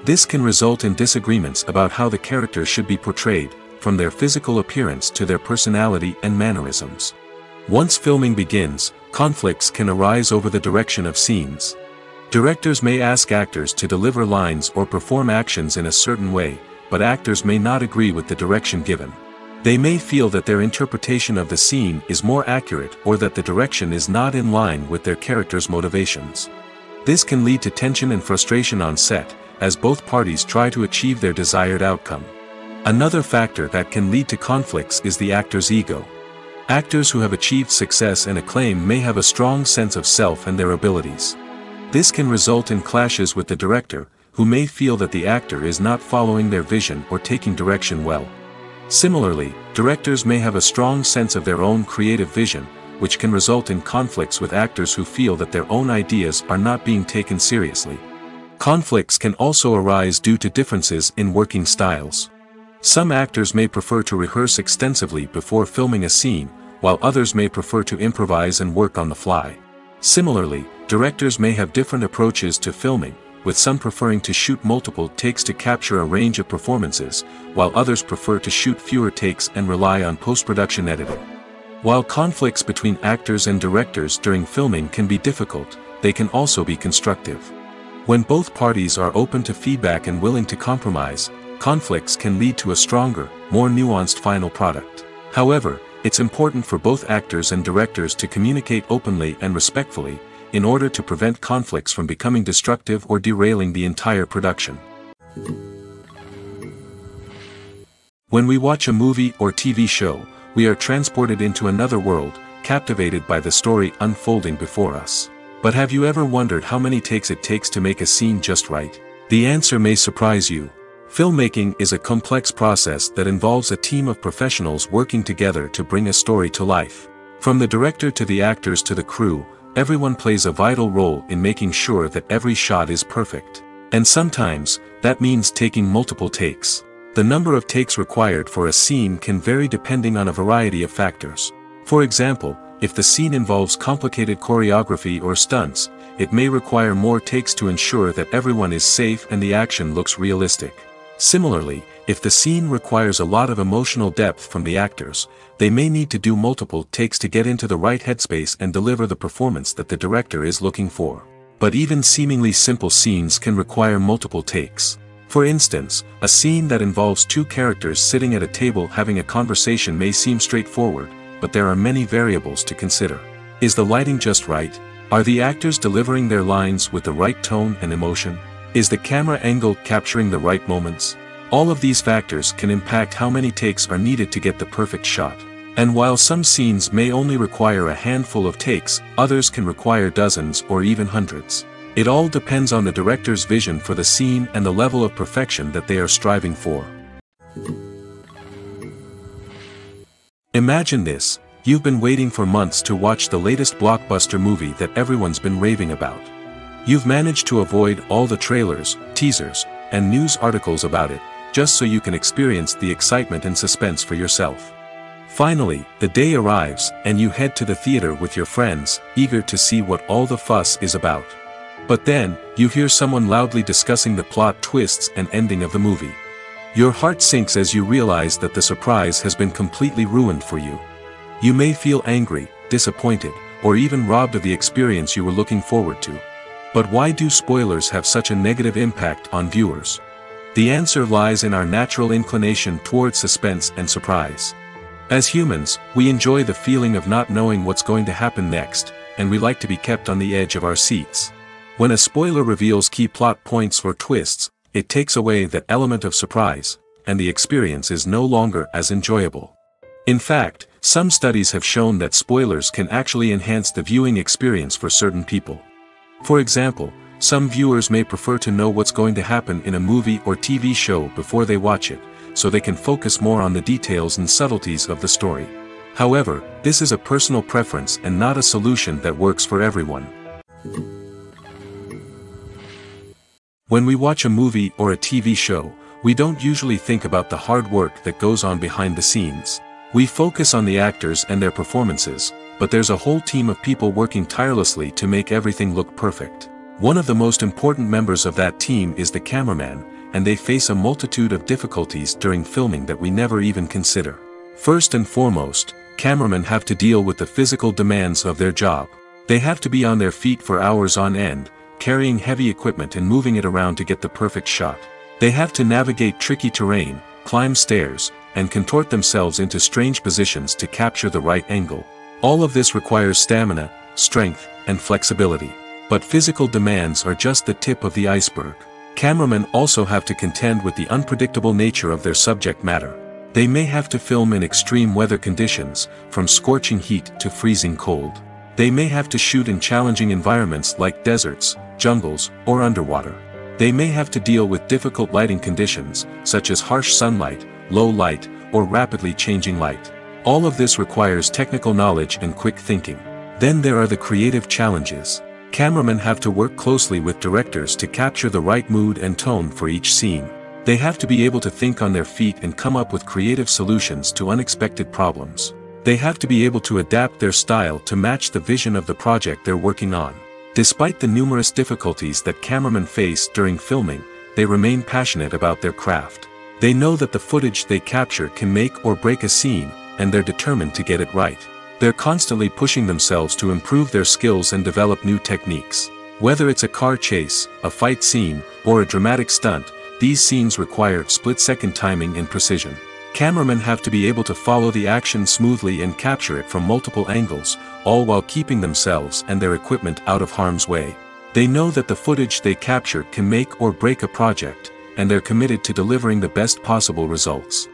This can result in disagreements about how the characters should be portrayed, from their physical appearance to their personality and mannerisms. Once filming begins, conflicts can arise over the direction of scenes. Directors may ask actors to deliver lines or perform actions in a certain way, but actors may not agree with the direction given. They may feel that their interpretation of the scene is more accurate or that the direction is not in line with their character's motivations. This can lead to tension and frustration on set, as both parties try to achieve their desired outcome. Another factor that can lead to conflicts is the actor's ego. Actors who have achieved success and acclaim may have a strong sense of self and their abilities. This can result in clashes with the director, who may feel that the actor is not following their vision or taking direction well. Similarly, directors may have a strong sense of their own creative vision, which can result in conflicts with actors who feel that their own ideas are not being taken seriously. Conflicts can also arise due to differences in working styles. Some actors may prefer to rehearse extensively before filming a scene, while others may prefer to improvise and work on the fly. Similarly, directors may have different approaches to filming, with some preferring to shoot multiple takes to capture a range of performances, while others prefer to shoot fewer takes and rely on post-production editing. While conflicts between actors and directors during filming can be difficult, they can also be constructive. When both parties are open to feedback and willing to compromise, conflicts can lead to a stronger, more nuanced final product. However, it's important for both actors and directors to communicate openly and respectfully, in order to prevent conflicts from becoming destructive or derailing the entire production. When we watch a movie or TV show, we are transported into another world, captivated by the story unfolding before us. But have you ever wondered how many takes it takes to make a scene just right? The answer may surprise you. Filmmaking is a complex process that involves a team of professionals working together to bring a story to life. From the director to the actors to the crew, everyone plays a vital role in making sure that every shot is perfect. And sometimes, that means taking multiple takes. The number of takes required for a scene can vary depending on a variety of factors. For example, if the scene involves complicated choreography or stunts, it may require more takes to ensure that everyone is safe and the action looks realistic. Similarly, if the scene requires a lot of emotional depth from the actors, they may need to do multiple takes to get into the right headspace and deliver the performance that the director is looking for. But even seemingly simple scenes can require multiple takes. For instance, a scene that involves two characters sitting at a table having a conversation may seem straightforward, but there are many variables to consider. Is the lighting just right? Are the actors delivering their lines with the right tone and emotion? Is the camera angle capturing the right moments? All of these factors can impact how many takes are needed to get the perfect shot. And while some scenes may only require a handful of takes, others can require dozens or even hundreds. It all depends on the director's vision for the scene and the level of perfection that they are striving for. Imagine this: you've been waiting for months to watch the latest blockbuster movie that everyone's been raving about. You've managed to avoid all the trailers, teasers, and news articles about it, just so you can experience the excitement and suspense for yourself. Finally, the day arrives, and you head to the theater with your friends, eager to see what all the fuss is about. But then, you hear someone loudly discussing the plot twists and ending of the movie. Your heart sinks as you realize that the surprise has been completely ruined for you. You may feel angry, disappointed, or even robbed of the experience you were looking forward to. But why do spoilers have such a negative impact on viewers? The answer lies in our natural inclination towards suspense and surprise. As humans, we enjoy the feeling of not knowing what's going to happen next, and we like to be kept on the edge of our seats. When a spoiler reveals key plot points or twists, it takes away that element of surprise, and the experience is no longer as enjoyable. In fact, some studies have shown that spoilers can actually enhance the viewing experience for certain people. For example, some viewers may prefer to know what's going to happen in a movie or TV show before they watch it, so they can focus more on the details and subtleties of the story. However, this is a personal preference and not a solution that works for everyone. When we watch a movie or a TV show, we don't usually think about the hard work that goes on behind the scenes. We focus on the actors and their performances, but there's a whole team of people working tirelessly to make everything look perfect. One of the most important members of that team is the cameraman, and they face a multitude of difficulties during filming that we never even consider. First and foremost, cameramen have to deal with the physical demands of their job. They have to be on their feet for hours on end, carrying heavy equipment and moving it around to get the perfect shot. They have to navigate tricky terrain, climb stairs, and contort themselves into strange positions to capture the right angle. All of this requires stamina, strength, and flexibility. But physical demands are just the tip of the iceberg. Cameramen also have to contend with the unpredictable nature of their subject matter. They may have to film in extreme weather conditions, from scorching heat to freezing cold. They may have to shoot in challenging environments like deserts, jungles, or underwater. They may have to deal with difficult lighting conditions, such as harsh sunlight, low light, or rapidly changing light. All of this requires technical knowledge and quick thinking. Then there are the creative challenges. Cameramen have to work closely with directors to capture the right mood and tone for each scene. They have to be able to think on their feet and come up with creative solutions to unexpected problems. They have to be able to adapt their style to match the vision of the project they're working on. Despite the numerous difficulties that cameramen face during filming, they remain passionate about their craft. They know that the footage they capture can make or break a scene, and they're determined to get it right. They're constantly pushing themselves to improve their skills and develop new techniques. Whether it's a car chase, a fight scene, or a dramatic stunt, these scenes require split-second timing and precision. Cameramen have to be able to follow the action smoothly and capture it from multiple angles, all while keeping themselves and their equipment out of harm's way. They know that the footage they capture can make or break a project, and they're committed to delivering the best possible results.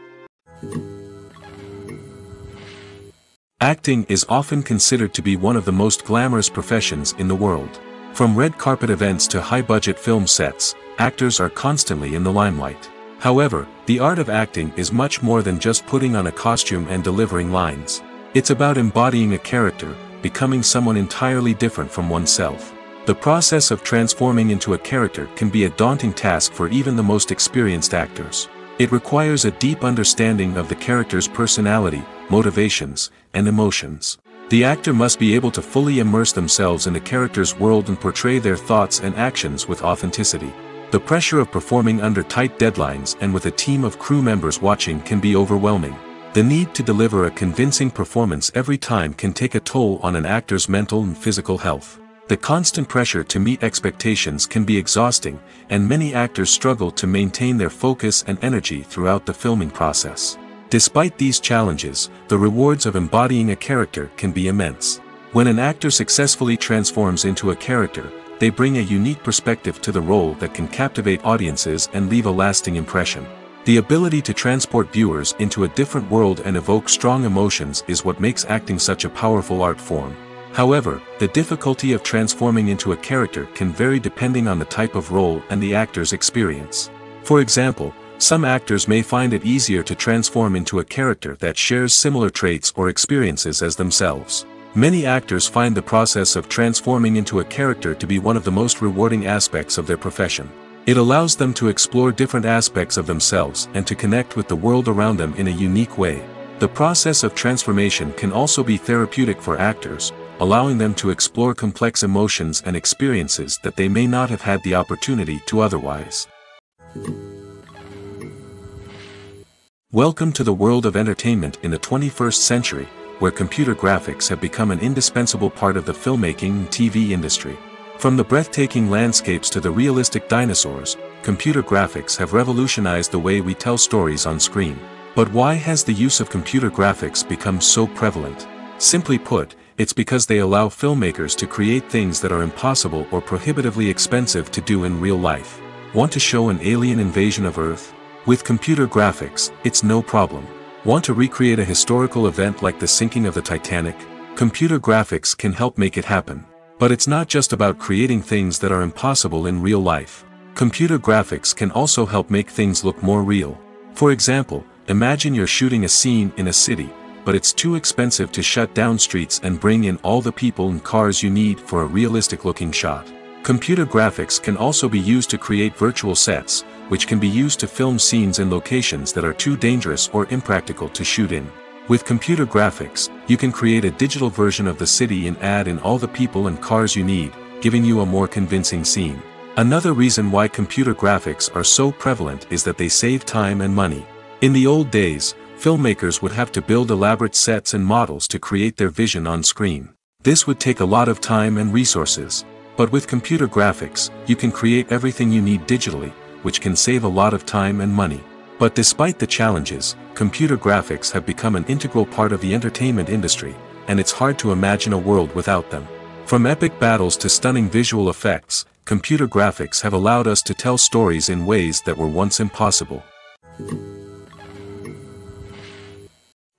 Acting is often considered to be one of the most glamorous professions in the world. From red carpet events to high-budget film sets, actors are constantly in the limelight. However, the art of acting is much more than just putting on a costume and delivering lines. It's about embodying a character, becoming someone entirely different from oneself. The process of transforming into a character can be a daunting task for even the most experienced actors. It requires a deep understanding of the character's personality, motivations, and emotions. The actor must be able to fully immerse themselves in the character's world and portray their thoughts and actions with authenticity. The pressure of performing under tight deadlines and with a team of crew members watching can be overwhelming. The need to deliver a convincing performance every time can take a toll on an actor's mental and physical health. The constant pressure to meet expectations can be exhausting, and many actors struggle to maintain their focus and energy throughout the filming process. Despite these challenges, the rewards of embodying a character can be immense. When an actor successfully transforms into a character, they bring a unique perspective to the role that can captivate audiences and leave a lasting impression. The ability to transport viewers into a different world and evoke strong emotions is what makes acting such a powerful art form. However, the difficulty of transforming into a character can vary depending on the type of role and the actor's experience. For example, some actors may find it easier to transform into a character that shares similar traits or experiences as themselves. Many actors find the process of transforming into a character to be one of the most rewarding aspects of their profession. It allows them to explore different aspects of themselves and to connect with the world around them in a unique way. The process of transformation can also be therapeutic for actors, allowing them to explore complex emotions and experiences that they may not have had the opportunity to otherwise. Welcome to the world of entertainment in the 21st century, where computer graphics have become an indispensable part of the filmmaking and TV industry. From the breathtaking landscapes to the realistic dinosaurs, computer graphics have revolutionized the way we tell stories on screen. But why has the use of computer graphics become so prevalent? Simply put, it's because they allow filmmakers to create things that are impossible or prohibitively expensive to do in real life. Want to show an alien invasion of Earth? With computer graphics, it's no problem. Want to recreate a historical event like the sinking of the Titanic? Computer graphics can help make it happen. But it's not just about creating things that are impossible in real life. Computer graphics can also help make things look more real. For example, imagine you're shooting a scene in a city, but it's too expensive to shut down streets and bring in all the people and cars you need for a realistic-looking shot. Computer graphics can also be used to create virtual sets, which can be used to film scenes in locations that are too dangerous or impractical to shoot in. With computer graphics, you can create a digital version of the city and add in all the people and cars you need, giving you a more convincing scene. Another reason why computer graphics are so prevalent is that they save time and money. In the old days, filmmakers would have to build elaborate sets and models to create their vision on screen. This would take a lot of time and resources. But with computer graphics, you can create everything you need digitally, which can save a lot of time and money. But despite the challenges, computer graphics have become an integral part of the entertainment industry, and it's hard to imagine a world without them. From epic battles to stunning visual effects, computer graphics have allowed us to tell stories in ways that were once impossible.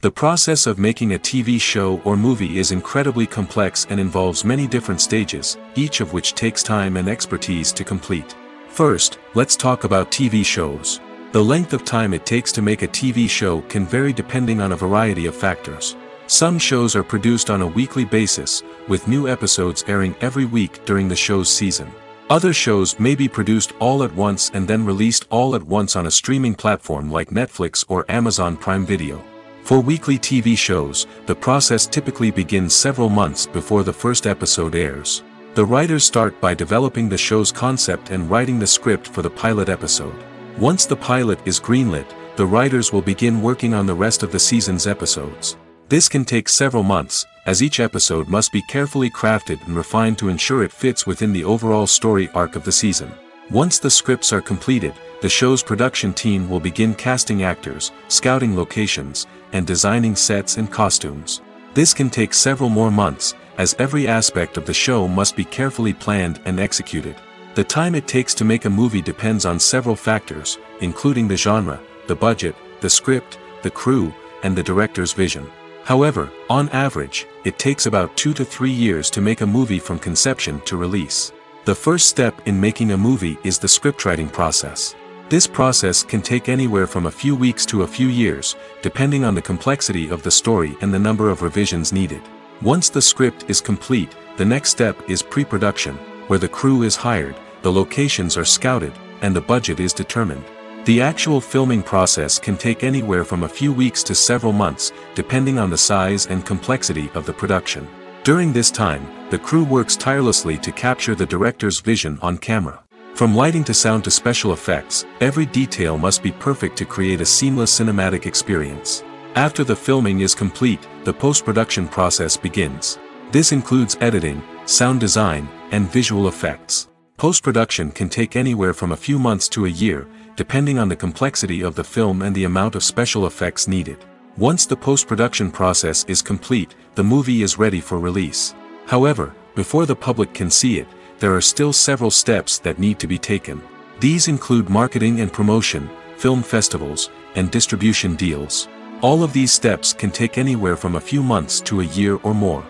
The process of making a TV show or movie is incredibly complex and involves many different stages, each of which takes time and expertise to complete. First, let's talk about TV shows. The length of time it takes to make a TV show can vary depending on a variety of factors. Some shows are produced on a weekly basis, with new episodes airing every week during the show's season. Other shows may be produced all at once and then released all at once on a streaming platform like Netflix or Amazon Prime Video. For weekly TV shows, the process typically begins several months before the first episode airs. The writers start by developing the show's concept and writing the script for the pilot episode. Once the pilot is greenlit, the writers will begin working on the rest of the season's episodes. This can take several months, as each episode must be carefully crafted and refined to ensure it fits within the overall story arc of the season. Once the scripts are completed, the show's production team will begin casting actors, scouting locations, and designing sets and costumes. This can take several more months, as every aspect of the show must be carefully planned and executed. The time it takes to make a movie depends on several factors, including the genre, the budget, the script, the crew, and the director's vision. However, on average, it takes about 2 to 3 years to make a movie from conception to release. The first step in making a movie is the scriptwriting process. This process can take anywhere from a few weeks to a few years, depending on the complexity of the story and the number of revisions needed. Once the script is complete, the next step is pre-production, where the crew is hired, the locations are scouted, and the budget is determined. The actual filming process can take anywhere from a few weeks to several months, depending on the size and complexity of the production. During this time, the crew works tirelessly to capture the director's vision on camera. From lighting to sound to special effects, every detail must be perfect to create a seamless cinematic experience. After the filming is complete, the post-production process begins. This includes editing, sound design, and visual effects. Post-production can take anywhere from a few months to a year, depending on the complexity of the film and the amount of special effects needed. Once the post-production process is complete, the movie is ready for release. However, before the public can see it, there are still several steps that need to be taken. These include marketing and promotion, film festivals, and distribution deals. All of these steps can take anywhere from a few months to a year or more.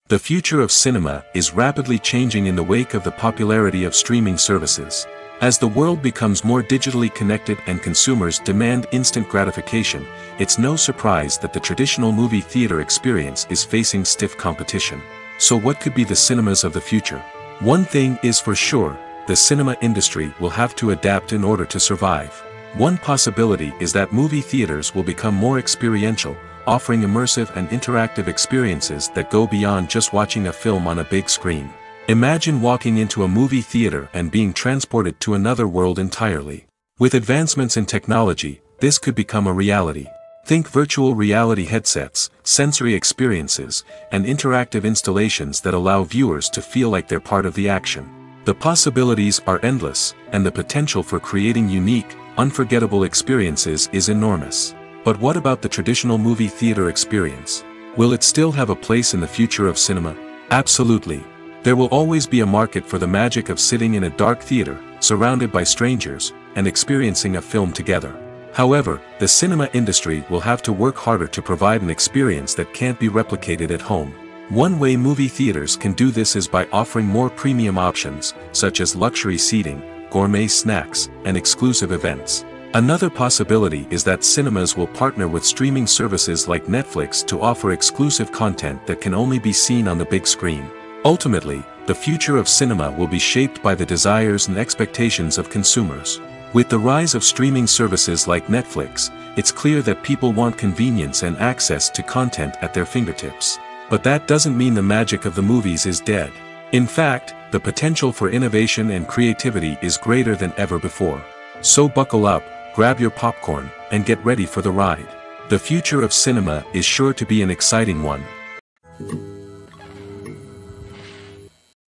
The future of cinema is rapidly changing in the wake of the popularity of streaming services. As the world becomes more digitally connected and consumers demand instant gratification, it's no surprise that the traditional movie theater experience is facing stiff competition. So what could be the cinemas of the future? One thing is for sure, the cinema industry will have to adapt in order to survive. One possibility is that movie theaters will become more experiential, offering immersive and interactive experiences that go beyond just watching a film on a big screen. Imagine walking into a movie theater and being transported to another world entirely. With advancements in technology, this could become a reality. Think virtual reality headsets, sensory experiences, and interactive installations that allow viewers to feel like they're part of the action. The possibilities are endless, and the potential for creating unique, unforgettable experiences is enormous. But what about the traditional movie theater experience? Will it still have a place in the future of cinema? Absolutely. There will always be a market for the magic of sitting in a dark theater, surrounded by strangers, and experiencing a film together. However, the cinema industry will have to work harder to provide an experience that can't be replicated at home. One way movie theaters can do this is by offering more premium options, such as luxury seating, gourmet snacks, and exclusive events. Another possibility is that cinemas will partner with streaming services like Netflix to offer exclusive content that can only be seen on the big screen. Ultimately, the future of cinema will be shaped by the desires and expectations of consumers. With the rise of streaming services like Netflix, it's clear that people want convenience and access to content at their fingertips. But that doesn't mean the magic of the movies is dead. In fact, the potential for innovation and creativity is greater than ever before. So buckle up, grab your popcorn, and get ready for the ride. The future of cinema is sure to be an exciting one.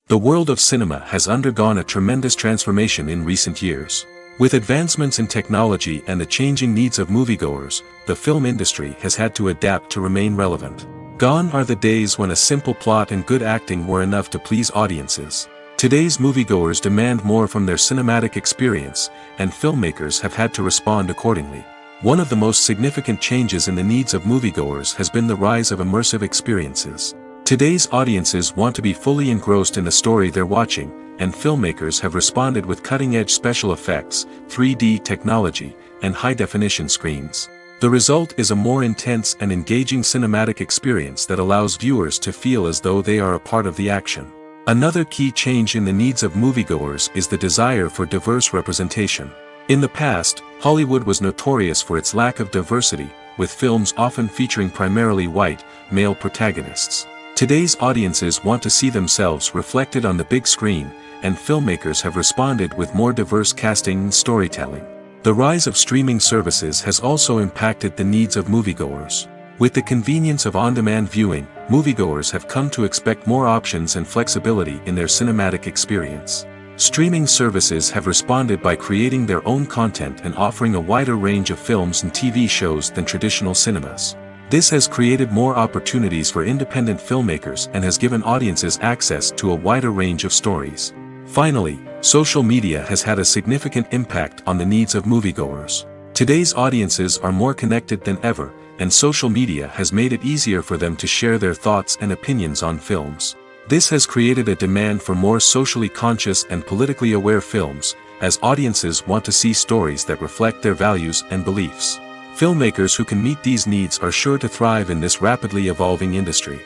The world of cinema has undergone a tremendous transformation in recent years. With advancements in technology and the changing needs of moviegoers, the film industry has had to adapt to remain relevant. Gone are the days when a simple plot and good acting were enough to please audiences. Today's moviegoers demand more from their cinematic experience, and filmmakers have had to respond accordingly. One of the most significant changes in the needs of moviegoers has been the rise of immersive experiences. Today's audiences want to be fully engrossed in the story they're watching, and filmmakers have responded with cutting-edge special effects, 3D technology, and high-definition screens. The result is a more intense and engaging cinematic experience that allows viewers to feel as though they are a part of the action. Another key change in the needs of moviegoers is the desire for diverse representation. In the past, Hollywood was notorious for its lack of diversity, with films often featuring primarily white, male protagonists. Today's audiences want to see themselves reflected on the big screen, and filmmakers have responded with more diverse casting and storytelling. The rise of streaming services has also impacted the needs of moviegoers. With the convenience of on-demand viewing, moviegoers have come to expect more options and flexibility in their cinematic experience. Streaming services have responded by creating their own content and offering a wider range of films and TV shows than traditional cinemas. This has created more opportunities for independent filmmakers and has given audiences access to a wider range of stories. Finally, social media has had a significant impact on the needs of moviegoers. Today's audiences are more connected than ever, and social media has made it easier for them to share their thoughts and opinions on films. This has created a demand for more socially conscious and politically aware films, as audiences want to see stories that reflect their values and beliefs. Filmmakers who can meet these needs are sure to thrive in this rapidly evolving industry.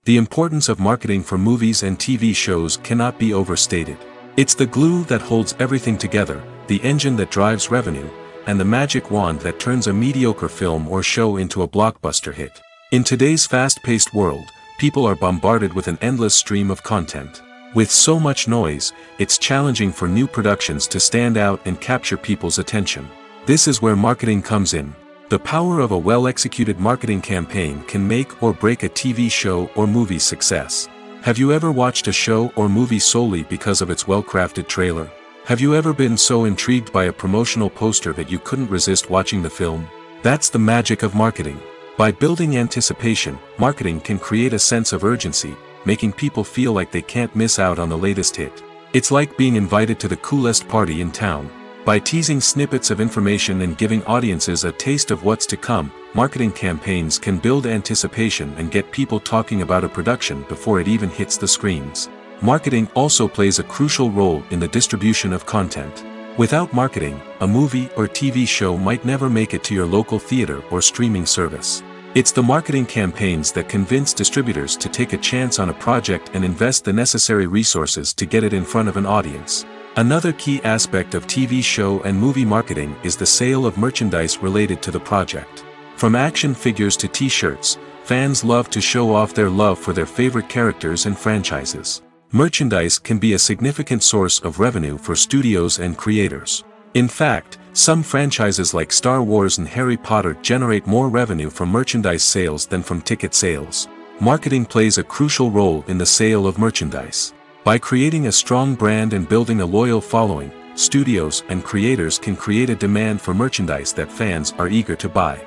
The importance of marketing for movies and TV shows cannot be overstated. It's the glue that holds everything together, the engine that drives revenue, and the magic wand that turns a mediocre film or show into a blockbuster hit. In today's fast-paced world, people are bombarded with an endless stream of content. With so much noise, it's challenging for new productions to stand out and capture people's attention. This is where marketing comes in. The power of a well-executed marketing campaign can make or break a TV show or movie's success. Have you ever watched a show or movie solely because of its well-crafted trailer? Have you ever been so intrigued by a promotional poster that you couldn't resist watching the film? That's the magic of marketing. By building anticipation, marketing can create a sense of urgency, making people feel like they can't miss out on the latest hit. It's like being invited to the coolest party in town. By teasing snippets of information and giving audiences a taste of what's to come, marketing campaigns can build anticipation and get people talking about a production before it even hits the screens. Marketing also plays a crucial role in the distribution of content. Without marketing, a movie or TV show might never make it to your local theater or streaming service. It's the marketing campaigns that convince distributors to take a chance on a project and invest the necessary resources to get it in front of an audience. Another key aspect of TV show and movie marketing is the sale of merchandise related to the project. From action figures to t-shirts, fans love to show off their love for their favorite characters and franchises. Merchandise can be a significant source of revenue for studios and creators. In fact, some franchises like Star Wars and Harry Potter generate more revenue from merchandise sales than from ticket sales. Marketing plays a crucial role in the sale of merchandise. By creating a strong brand and building a loyal following, studios and creators can create a demand for merchandise that fans are eager to buy.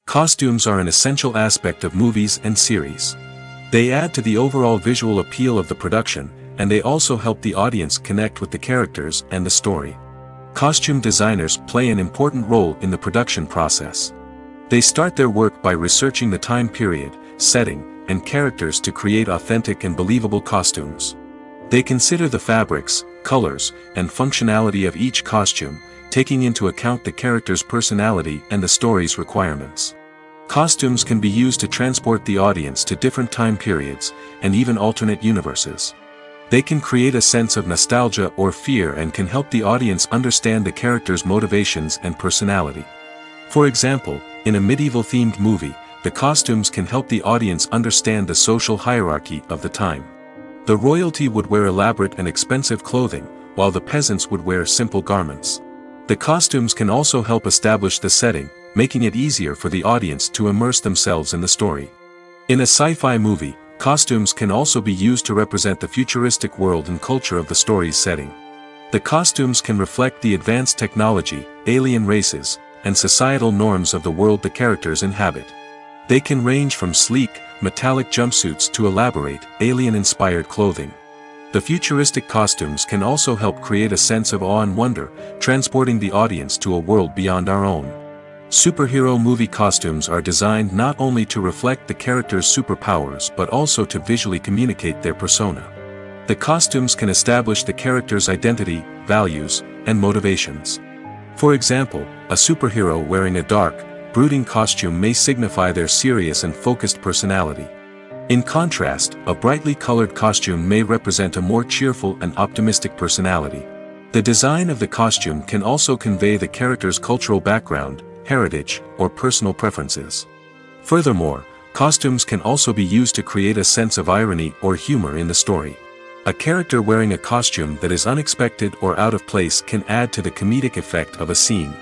Costumes are an essential aspect of movies and series. They add to the overall visual appeal of the production, and they also help the audience connect with the characters and the story. Costume designers play an important role in the production process. They start their work by researching the time period, setting, and characters to create authentic and believable costumes. They consider the fabrics, colors, and functionality of each costume, taking into account the character's personality and the story's requirements. Costumes can be used to transport the audience to different time periods, and even alternate universes. They can create a sense of nostalgia or fear and can help the audience understand the character's motivations and personality. For example, in a medieval-themed movie, the costumes can help the audience understand the social hierarchy of the time. The royalty would wear elaborate and expensive clothing, while the peasants would wear simple garments. The costumes can also help establish the setting, making it easier for the audience to immerse themselves in the story. In a sci-fi movie, costumes can also be used to represent the futuristic world and culture of the story's setting. The costumes can reflect the advanced technology, alien races, and societal norms of the world the characters inhabit. They can range from sleek, metallic jumpsuits to elaborate, alien-inspired clothing. The futuristic costumes can also help create a sense of awe and wonder, transporting the audience to a world beyond our own. Superhero movie costumes are designed not only to reflect the character's superpowers but also to visually communicate their persona. The costumes can establish the character's identity, values, and motivations. For example, a superhero wearing a dark, brooding costume may signify their serious and focused personality. In contrast, a brightly colored costume may represent a more cheerful and optimistic personality. The design of the costume can also convey the character's cultural background, heritage, or personal preferences. Furthermore, costumes can also be used to create a sense of irony or humor in the story. A character wearing a costume that is unexpected or out of place can add to the comedic effect of a scene.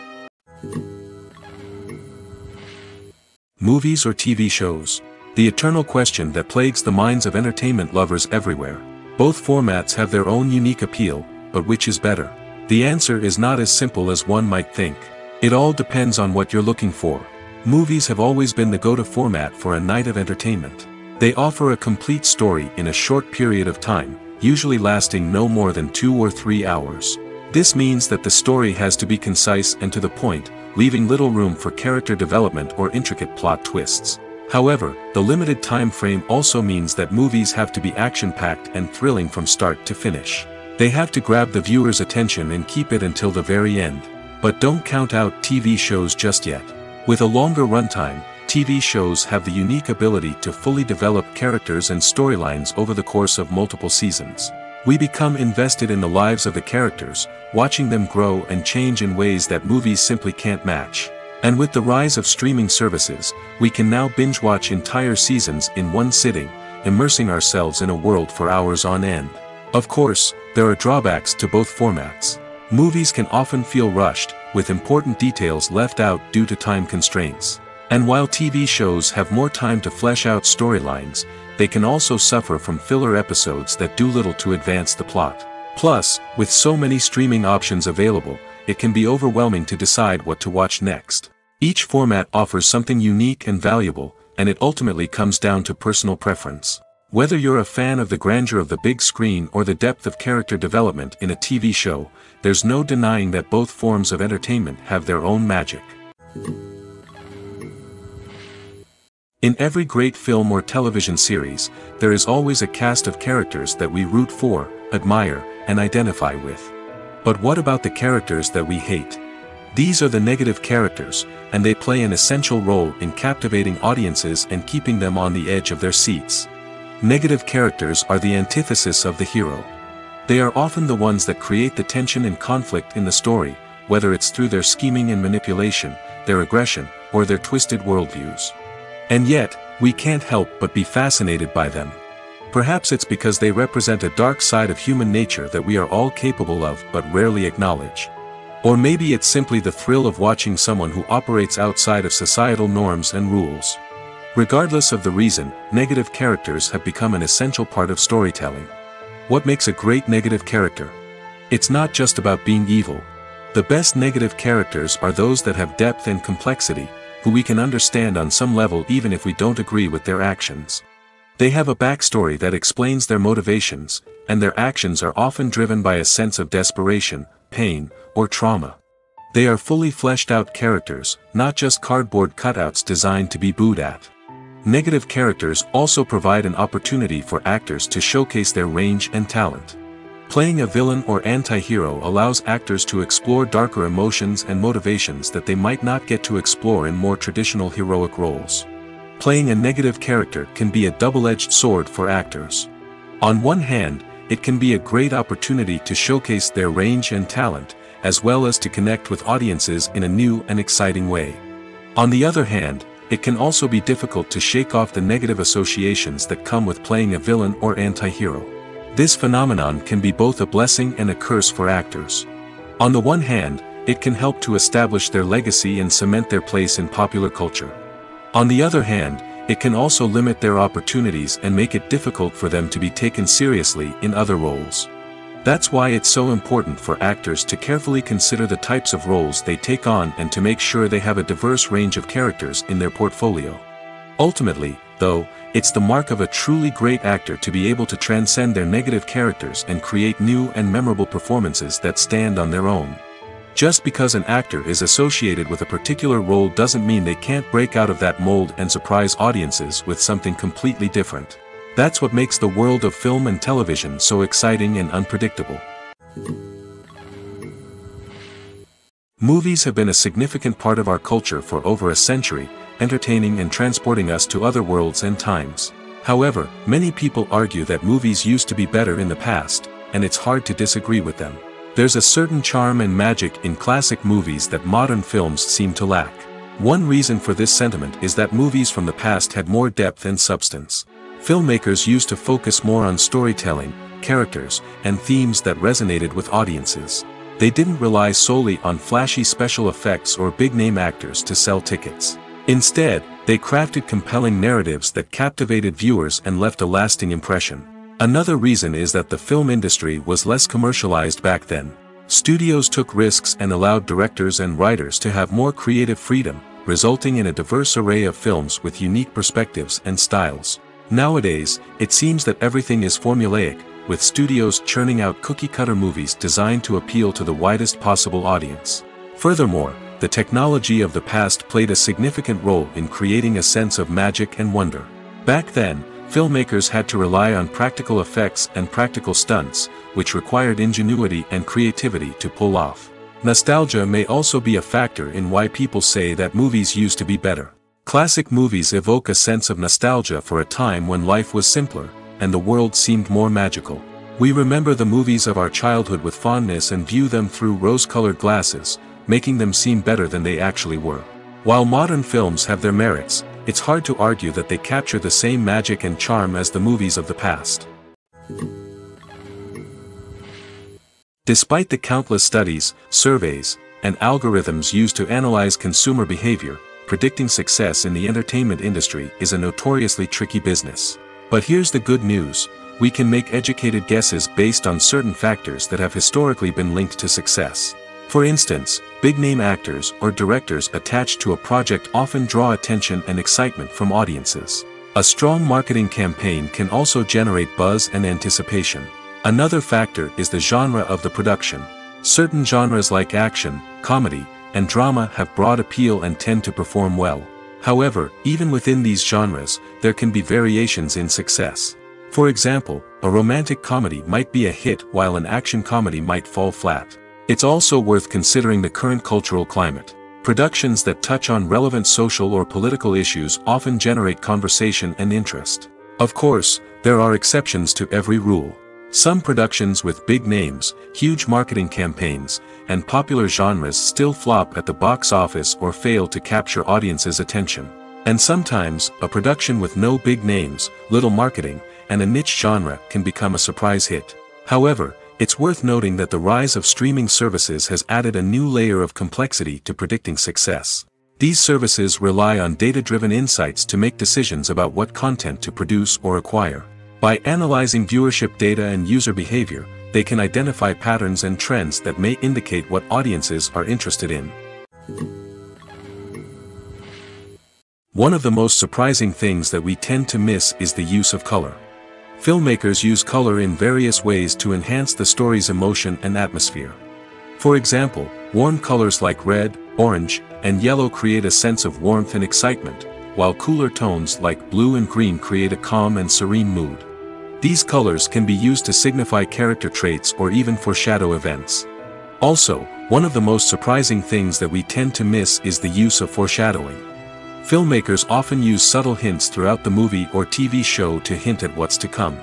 Movies or TV shows? The eternal question that plagues the minds of entertainment lovers everywhere. Both formats have their own unique appeal, but which is better? The answer is not as simple as one might think. It all depends on what you're looking for. Movies have always been the go-to format for a night of entertainment. They offer a complete story in a short period of time, usually lasting no more than 2 or 3 hours. This means that the story has to be concise and to the point, leaving little room for character development or intricate plot twists. However, the limited time frame also means that movies have to be action-packed and thrilling from start to finish. They have to grab the viewer's attention and keep it until the very end. But don't count out TV shows just yet. With a longer runtime, TV shows have the unique ability to fully develop characters and storylines over the course of multiple seasons. We become invested in the lives of the characters, watching them grow and change in ways that movies simply can't match. And with the rise of streaming services, we can now binge-watch entire seasons in one sitting, immersing ourselves in a world for hours on end. Of course, there are drawbacks to both formats. Movies can often feel rushed, with important details left out due to time constraints. And while TV shows have more time to flesh out storylines, they can also suffer from filler episodes that do little to advance the plot. Plus, with so many streaming options available, it can be overwhelming to decide what to watch next. Each format offers something unique and valuable, and it ultimately comes down to personal preference. Whether you're a fan of the grandeur of the big screen or the depth of character development in a TV show, there's no denying that both forms of entertainment have their own magic. In every great film or television series, there is always a cast of characters that we root for, admire, and identify with. But what about the characters that we hate? These are the negative characters, and they play an essential role in captivating audiences and keeping them on the edge of their seats. Negative characters are the antithesis of the hero. They are often the ones that create the tension and conflict in the story, whether it's through their scheming and manipulation, their aggression, or their twisted worldviews. And yet, we can't help but be fascinated by them. Perhaps it's because they represent a dark side of human nature that we are all capable of but rarely acknowledge. Or maybe it's simply the thrill of watching someone who operates outside of societal norms and rules. Regardless of the reason, negative characters have become an essential part of storytelling. What makes a great negative character? It's not just about being evil. The best negative characters are those that have depth and complexity, who we can understand on some level even if we don't agree with their actions. They have a backstory that explains their motivations, and their actions are often driven by a sense of desperation, pain, or trauma. They are fully fleshed out characters, not just cardboard cutouts designed to be booed at. Negative characters also provide an opportunity for actors to showcase their range and talent. Playing a villain or anti-hero allows actors to explore darker emotions and motivations that they might not get to explore in more traditional heroic roles. Playing a negative character can be a double-edged sword for actors. On one hand, it can be a great opportunity to showcase their range and talent, as well as to connect with audiences in a new and exciting way. On the other hand, it can also be difficult to shake off the negative associations that come with playing a villain or anti-hero. This phenomenon can be both a blessing and a curse for actors. On the one hand, it can help to establish their legacy and cement their place in popular culture. On the other hand, it can also limit their opportunities and make it difficult for them to be taken seriously in other roles. That's why it's so important for actors to carefully consider the types of roles they take on and to make sure they have a diverse range of characters in their portfolio. Ultimately, though, it's the mark of a truly great actor to be able to transcend their negative characters and create new and memorable performances that stand on their own. Just because an actor is associated with a particular role doesn't mean they can't break out of that mold and surprise audiences with something completely different. That's what makes the world of film and television so exciting and unpredictable. Movies have been a significant part of our culture for over a century, entertaining and transporting us to other worlds and times. However, many people argue that movies used to be better in the past, and it's hard to disagree with them. There's a certain charm and magic in classic movies that modern films seem to lack. One reason for this sentiment is that movies from the past had more depth and substance. Filmmakers used to focus more on storytelling, characters, and themes that resonated with audiences. They didn't rely solely on flashy special effects or big-name actors to sell tickets. Instead, they crafted compelling narratives that captivated viewers and left a lasting impression. Another reason is that the film industry was less commercialized back then. Studios took risks and allowed directors and writers to have more creative freedom, resulting in a diverse array of films with unique perspectives and styles. Nowadays, it seems that everything is formulaic, with studios churning out cookie-cutter movies designed to appeal to the widest possible audience. Furthermore, the technology of the past played a significant role in creating a sense of magic and wonder. Back then, filmmakers had to rely on practical effects and practical stunts, which required ingenuity and creativity to pull off. Nostalgia may also be a factor in why people say that movies used to be better. Classic movies evoke a sense of nostalgia for a time when life was simpler, and the world seemed more magical. We remember the movies of our childhood with fondness and view them through rose-colored glasses, making them seem better than they actually were. While modern films have their merits, it's hard to argue that they capture the same magic and charm as the movies of the past. Despite the countless studies, surveys, and algorithms used to analyze consumer behavior, predicting success in the entertainment industry is a notoriously tricky business. But here's the good news: we can make educated guesses based on certain factors that have historically been linked to success. For instance, big-name actors or directors attached to a project often draw attention and excitement from audiences. A strong marketing campaign can also generate buzz and anticipation. Another factor is the genre of the production. Certain genres like action, comedy, and drama have broad appeal and tend to perform well. However, even within these genres, there can be variations in success. For example, a romantic comedy might be a hit while an action comedy might fall flat. It's also worth considering the current cultural climate. Productions that touch on relevant social or political issues often generate conversation and interest. Of course, there are exceptions to every rule. Some productions with big names, huge marketing campaigns, and popular genres still flop at the box office or fail to capture audiences' attention. And sometimes, a production with no big names, little marketing, and a niche genre can become a surprise hit. However, it's worth noting that the rise of streaming services has added a new layer of complexity to predicting success. These services rely on data-driven insights to make decisions about what content to produce or acquire. By analyzing viewership data and user behavior, they can identify patterns and trends that may indicate what audiences are interested in. One of the most surprising things that we tend to miss is the use of color. Filmmakers use color in various ways to enhance the story's emotion and atmosphere. For example, warm colors like red, orange, and yellow create a sense of warmth and excitement, while cooler tones like blue and green create a calm and serene mood. These colors can be used to signify character traits or even foreshadow events. Also, one of the most surprising things that we tend to miss is the use of foreshadowing. Filmmakers often use subtle hints throughout the movie or TV show to hint at what's to come.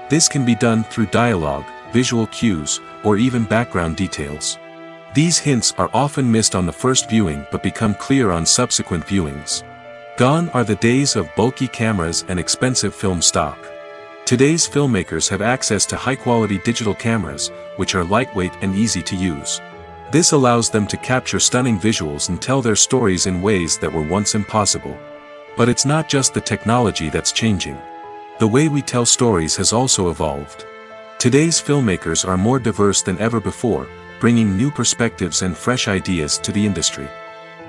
This can be done through dialogue, visual cues, or even background details. These hints are often missed on the first viewing but become clear on subsequent viewings. Gone are the days of bulky cameras and expensive film stock. Today's filmmakers have access to high-quality digital cameras, which are lightweight and easy to use. This allows them to capture stunning visuals and tell their stories in ways that were once impossible. But it's not just the technology that's changing. The way we tell stories has also evolved. Today's filmmakers are more diverse than ever before, bringing new perspectives and fresh ideas to the industry.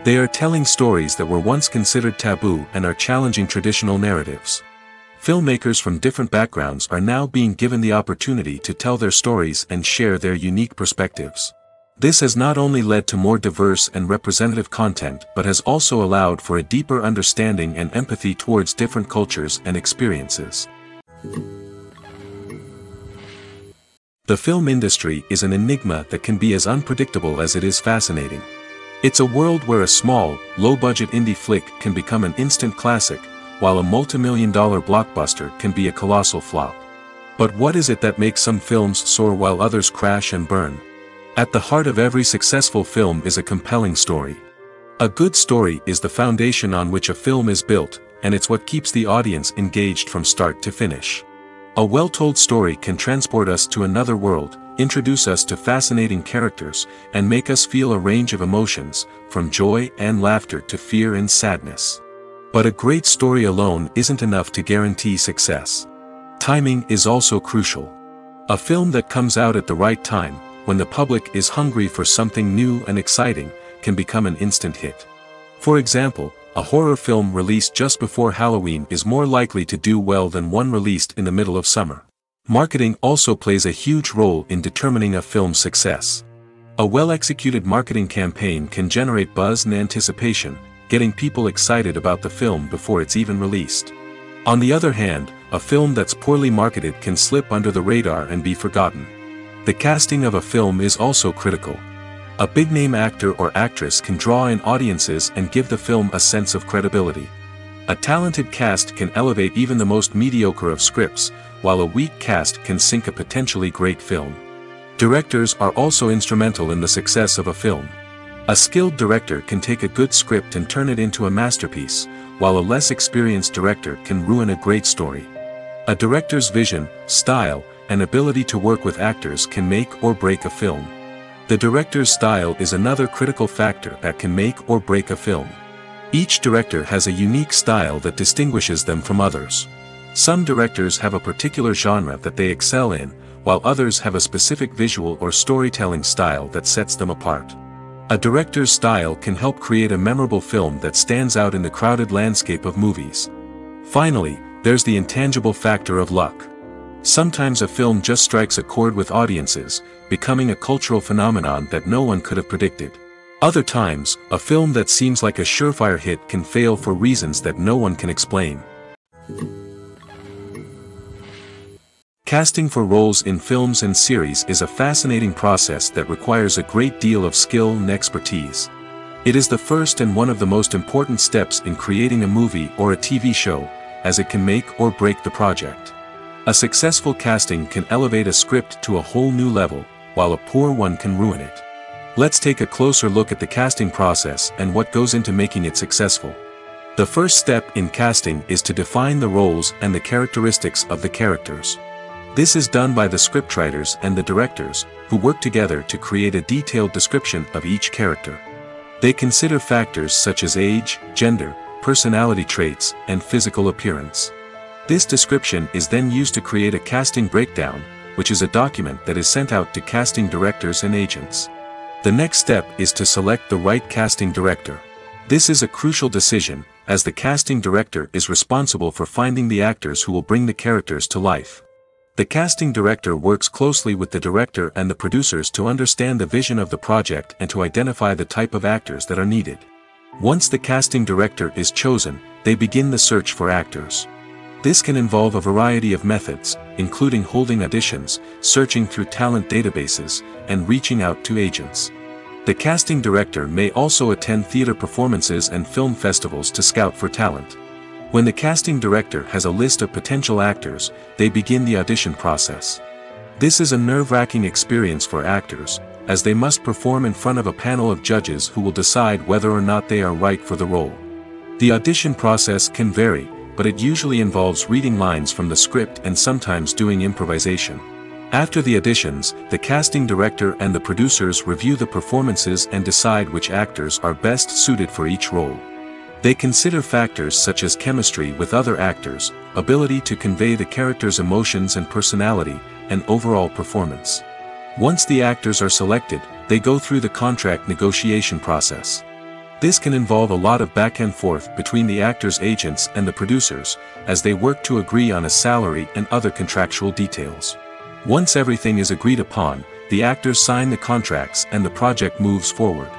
They are telling stories that were once considered taboo and are challenging traditional narratives. Filmmakers from different backgrounds are now being given the opportunity to tell their stories and share their unique perspectives. This has not only led to more diverse and representative content but has also allowed for a deeper understanding and empathy towards different cultures and experiences. The film industry is an enigma that can be as unpredictable as it is fascinating. It's a world where a small, low-budget indie flick can become an instant classic, while a multi-million-dollar blockbuster can be a colossal flop. But what is it that makes some films soar while others crash and burn? At the heart of every successful film is a compelling story. A good story is the foundation on which a film is built, and it's what keeps the audience engaged from start to finish. A well-told story can transport us to another world, introduce us to fascinating characters, and make us feel a range of emotions, from joy and laughter to fear and sadness. But a great story alone isn't enough to guarantee success. Timing is also crucial. A film that comes out at the right time, when the public is hungry for something new and exciting, can become an instant hit. For example, a horror film released just before Halloween is more likely to do well than one released in the middle of summer. Marketing also plays a huge role in determining a film's success. A well-executed marketing campaign can generate buzz and anticipation, getting people excited about the film before it's even released. On the other hand, a film that's poorly marketed can slip under the radar and be forgotten. The casting of a film is also critical. A big-name actor or actress can draw in audiences and give the film a sense of credibility. A talented cast can elevate even the most mediocre of scripts, while a weak cast can sink a potentially great film. Directors are also instrumental in the success of a film. A skilled director can take a good script and turn it into a masterpiece, while a less experienced director can ruin a great story. A director's vision, style, and ability to work with actors can make or break a film. The director's style is another critical factor that can make or break a film. Each director has a unique style that distinguishes them from others. Some directors have a particular genre that they excel in, while others have a specific visual or storytelling style that sets them apart. A director's style can help create a memorable film that stands out in the crowded landscape of movies. Finally, there's the intangible factor of luck. Sometimes a film just strikes a chord with audiences, becoming a cultural phenomenon that no one could have predicted. Other times, a film that seems like a surefire hit can fail for reasons that no one can explain. Casting for roles in films and series is a fascinating process that requires a great deal of skill and expertise. It is the first and one of the most important steps in creating a movie or a TV show, as it can make or break the project. A successful casting can elevate a script to a whole new level, while a poor one can ruin it. Let's take a closer look at the casting process and what goes into making it successful. The first step in casting is to define the roles and the characteristics of the characters. This is done by the scriptwriters and the directors, who work together to create a detailed description of each character. They consider factors such as age, gender, personality traits, and physical appearance. This description is then used to create a casting breakdown, which is a document that is sent out to casting directors and agents. The next step is to select the right casting director. This is a crucial decision, as the casting director is responsible for finding the actors who will bring the characters to life. The casting director works closely with the director and the producers to understand the vision of the project and to identify the type of actors that are needed. Once the casting director is chosen, they begin the search for actors. This can involve a variety of methods, including holding auditions, searching through talent databases, and reaching out to agents. The casting director may also attend theater performances and film festivals to scout for talent. When the casting director has a list of potential actors, they begin the audition process. This is a nerve-wracking experience for actors, as they must perform in front of a panel of judges who will decide whether or not they are right for the role. The audition process can vary, but it usually involves reading lines from the script and sometimes doing improvisation. After the auditions, the casting director and the producers review the performances and decide which actors are best suited for each role. They consider factors such as chemistry with other actors, ability to convey the character's emotions and personality, and overall performance. Once the actors are selected, they go through the contract negotiation process. This can involve a lot of back and forth between the actors' agents and the producers, as they work to agree on a salary and other contractual details. Once everything is agreed upon, the actors sign the contracts and the project moves forward.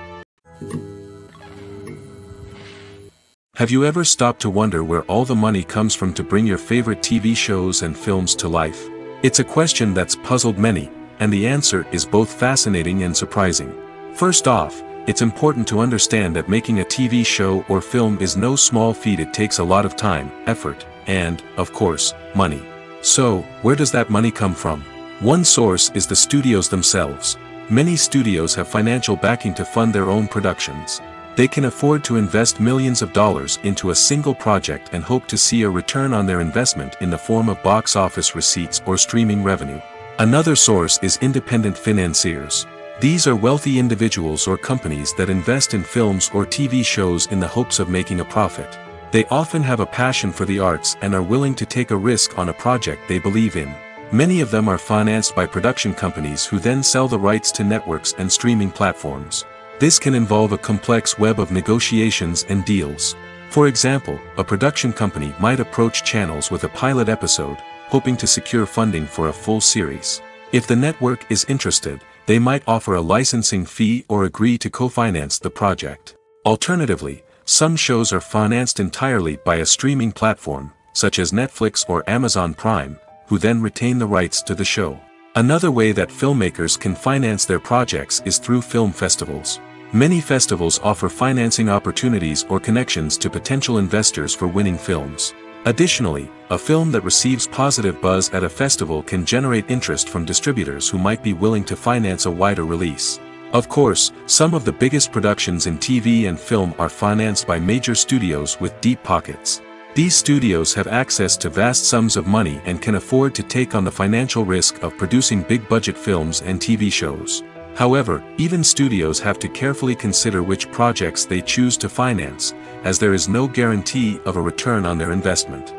Have you ever stopped to wonder where all the money comes from to bring your favorite TV shows and films to life? It's a question that's puzzled many, and the answer is both fascinating and surprising. First off, it's important to understand that making a TV show or film is no small feat. It takes a lot of time, effort, and, of course, money. So, where does that money come from? One source is the studios themselves. Many studios have financial backing to fund their own productions. They can afford to invest millions of dollars into a single project and hope to see a return on their investment in the form of box office receipts or streaming revenue. Another source is independent financiers. These are wealthy individuals or companies that invest in films or TV shows in the hopes of making a profit. They often have a passion for the arts and are willing to take a risk on a project they believe in. Many of them are financed by production companies who then sell the rights to networks and streaming platforms. This can involve a complex web of negotiations and deals. For example, a production company might approach channels with a pilot episode, hoping to secure funding for a full series. If the network is interested, they might offer a licensing fee or agree to co-finance the project. Alternatively, some shows are financed entirely by a streaming platform, such as Netflix or Amazon Prime, who then retain the rights to the show. Another way that filmmakers can finance their projects is through film festivals. Many festivals offer financing opportunities or connections to potential investors for winning films. Additionally, a film that receives positive buzz at a festival can generate interest from distributors who might be willing to finance a wider release. Of course, some of the biggest productions in TV and film are financed by major studios with deep pockets. These studios have access to vast sums of money and can afford to take on the financial risk of producing big-budget films and TV shows. However, even studios have to carefully consider which projects they choose to finance, as there is no guarantee of a return on their investment.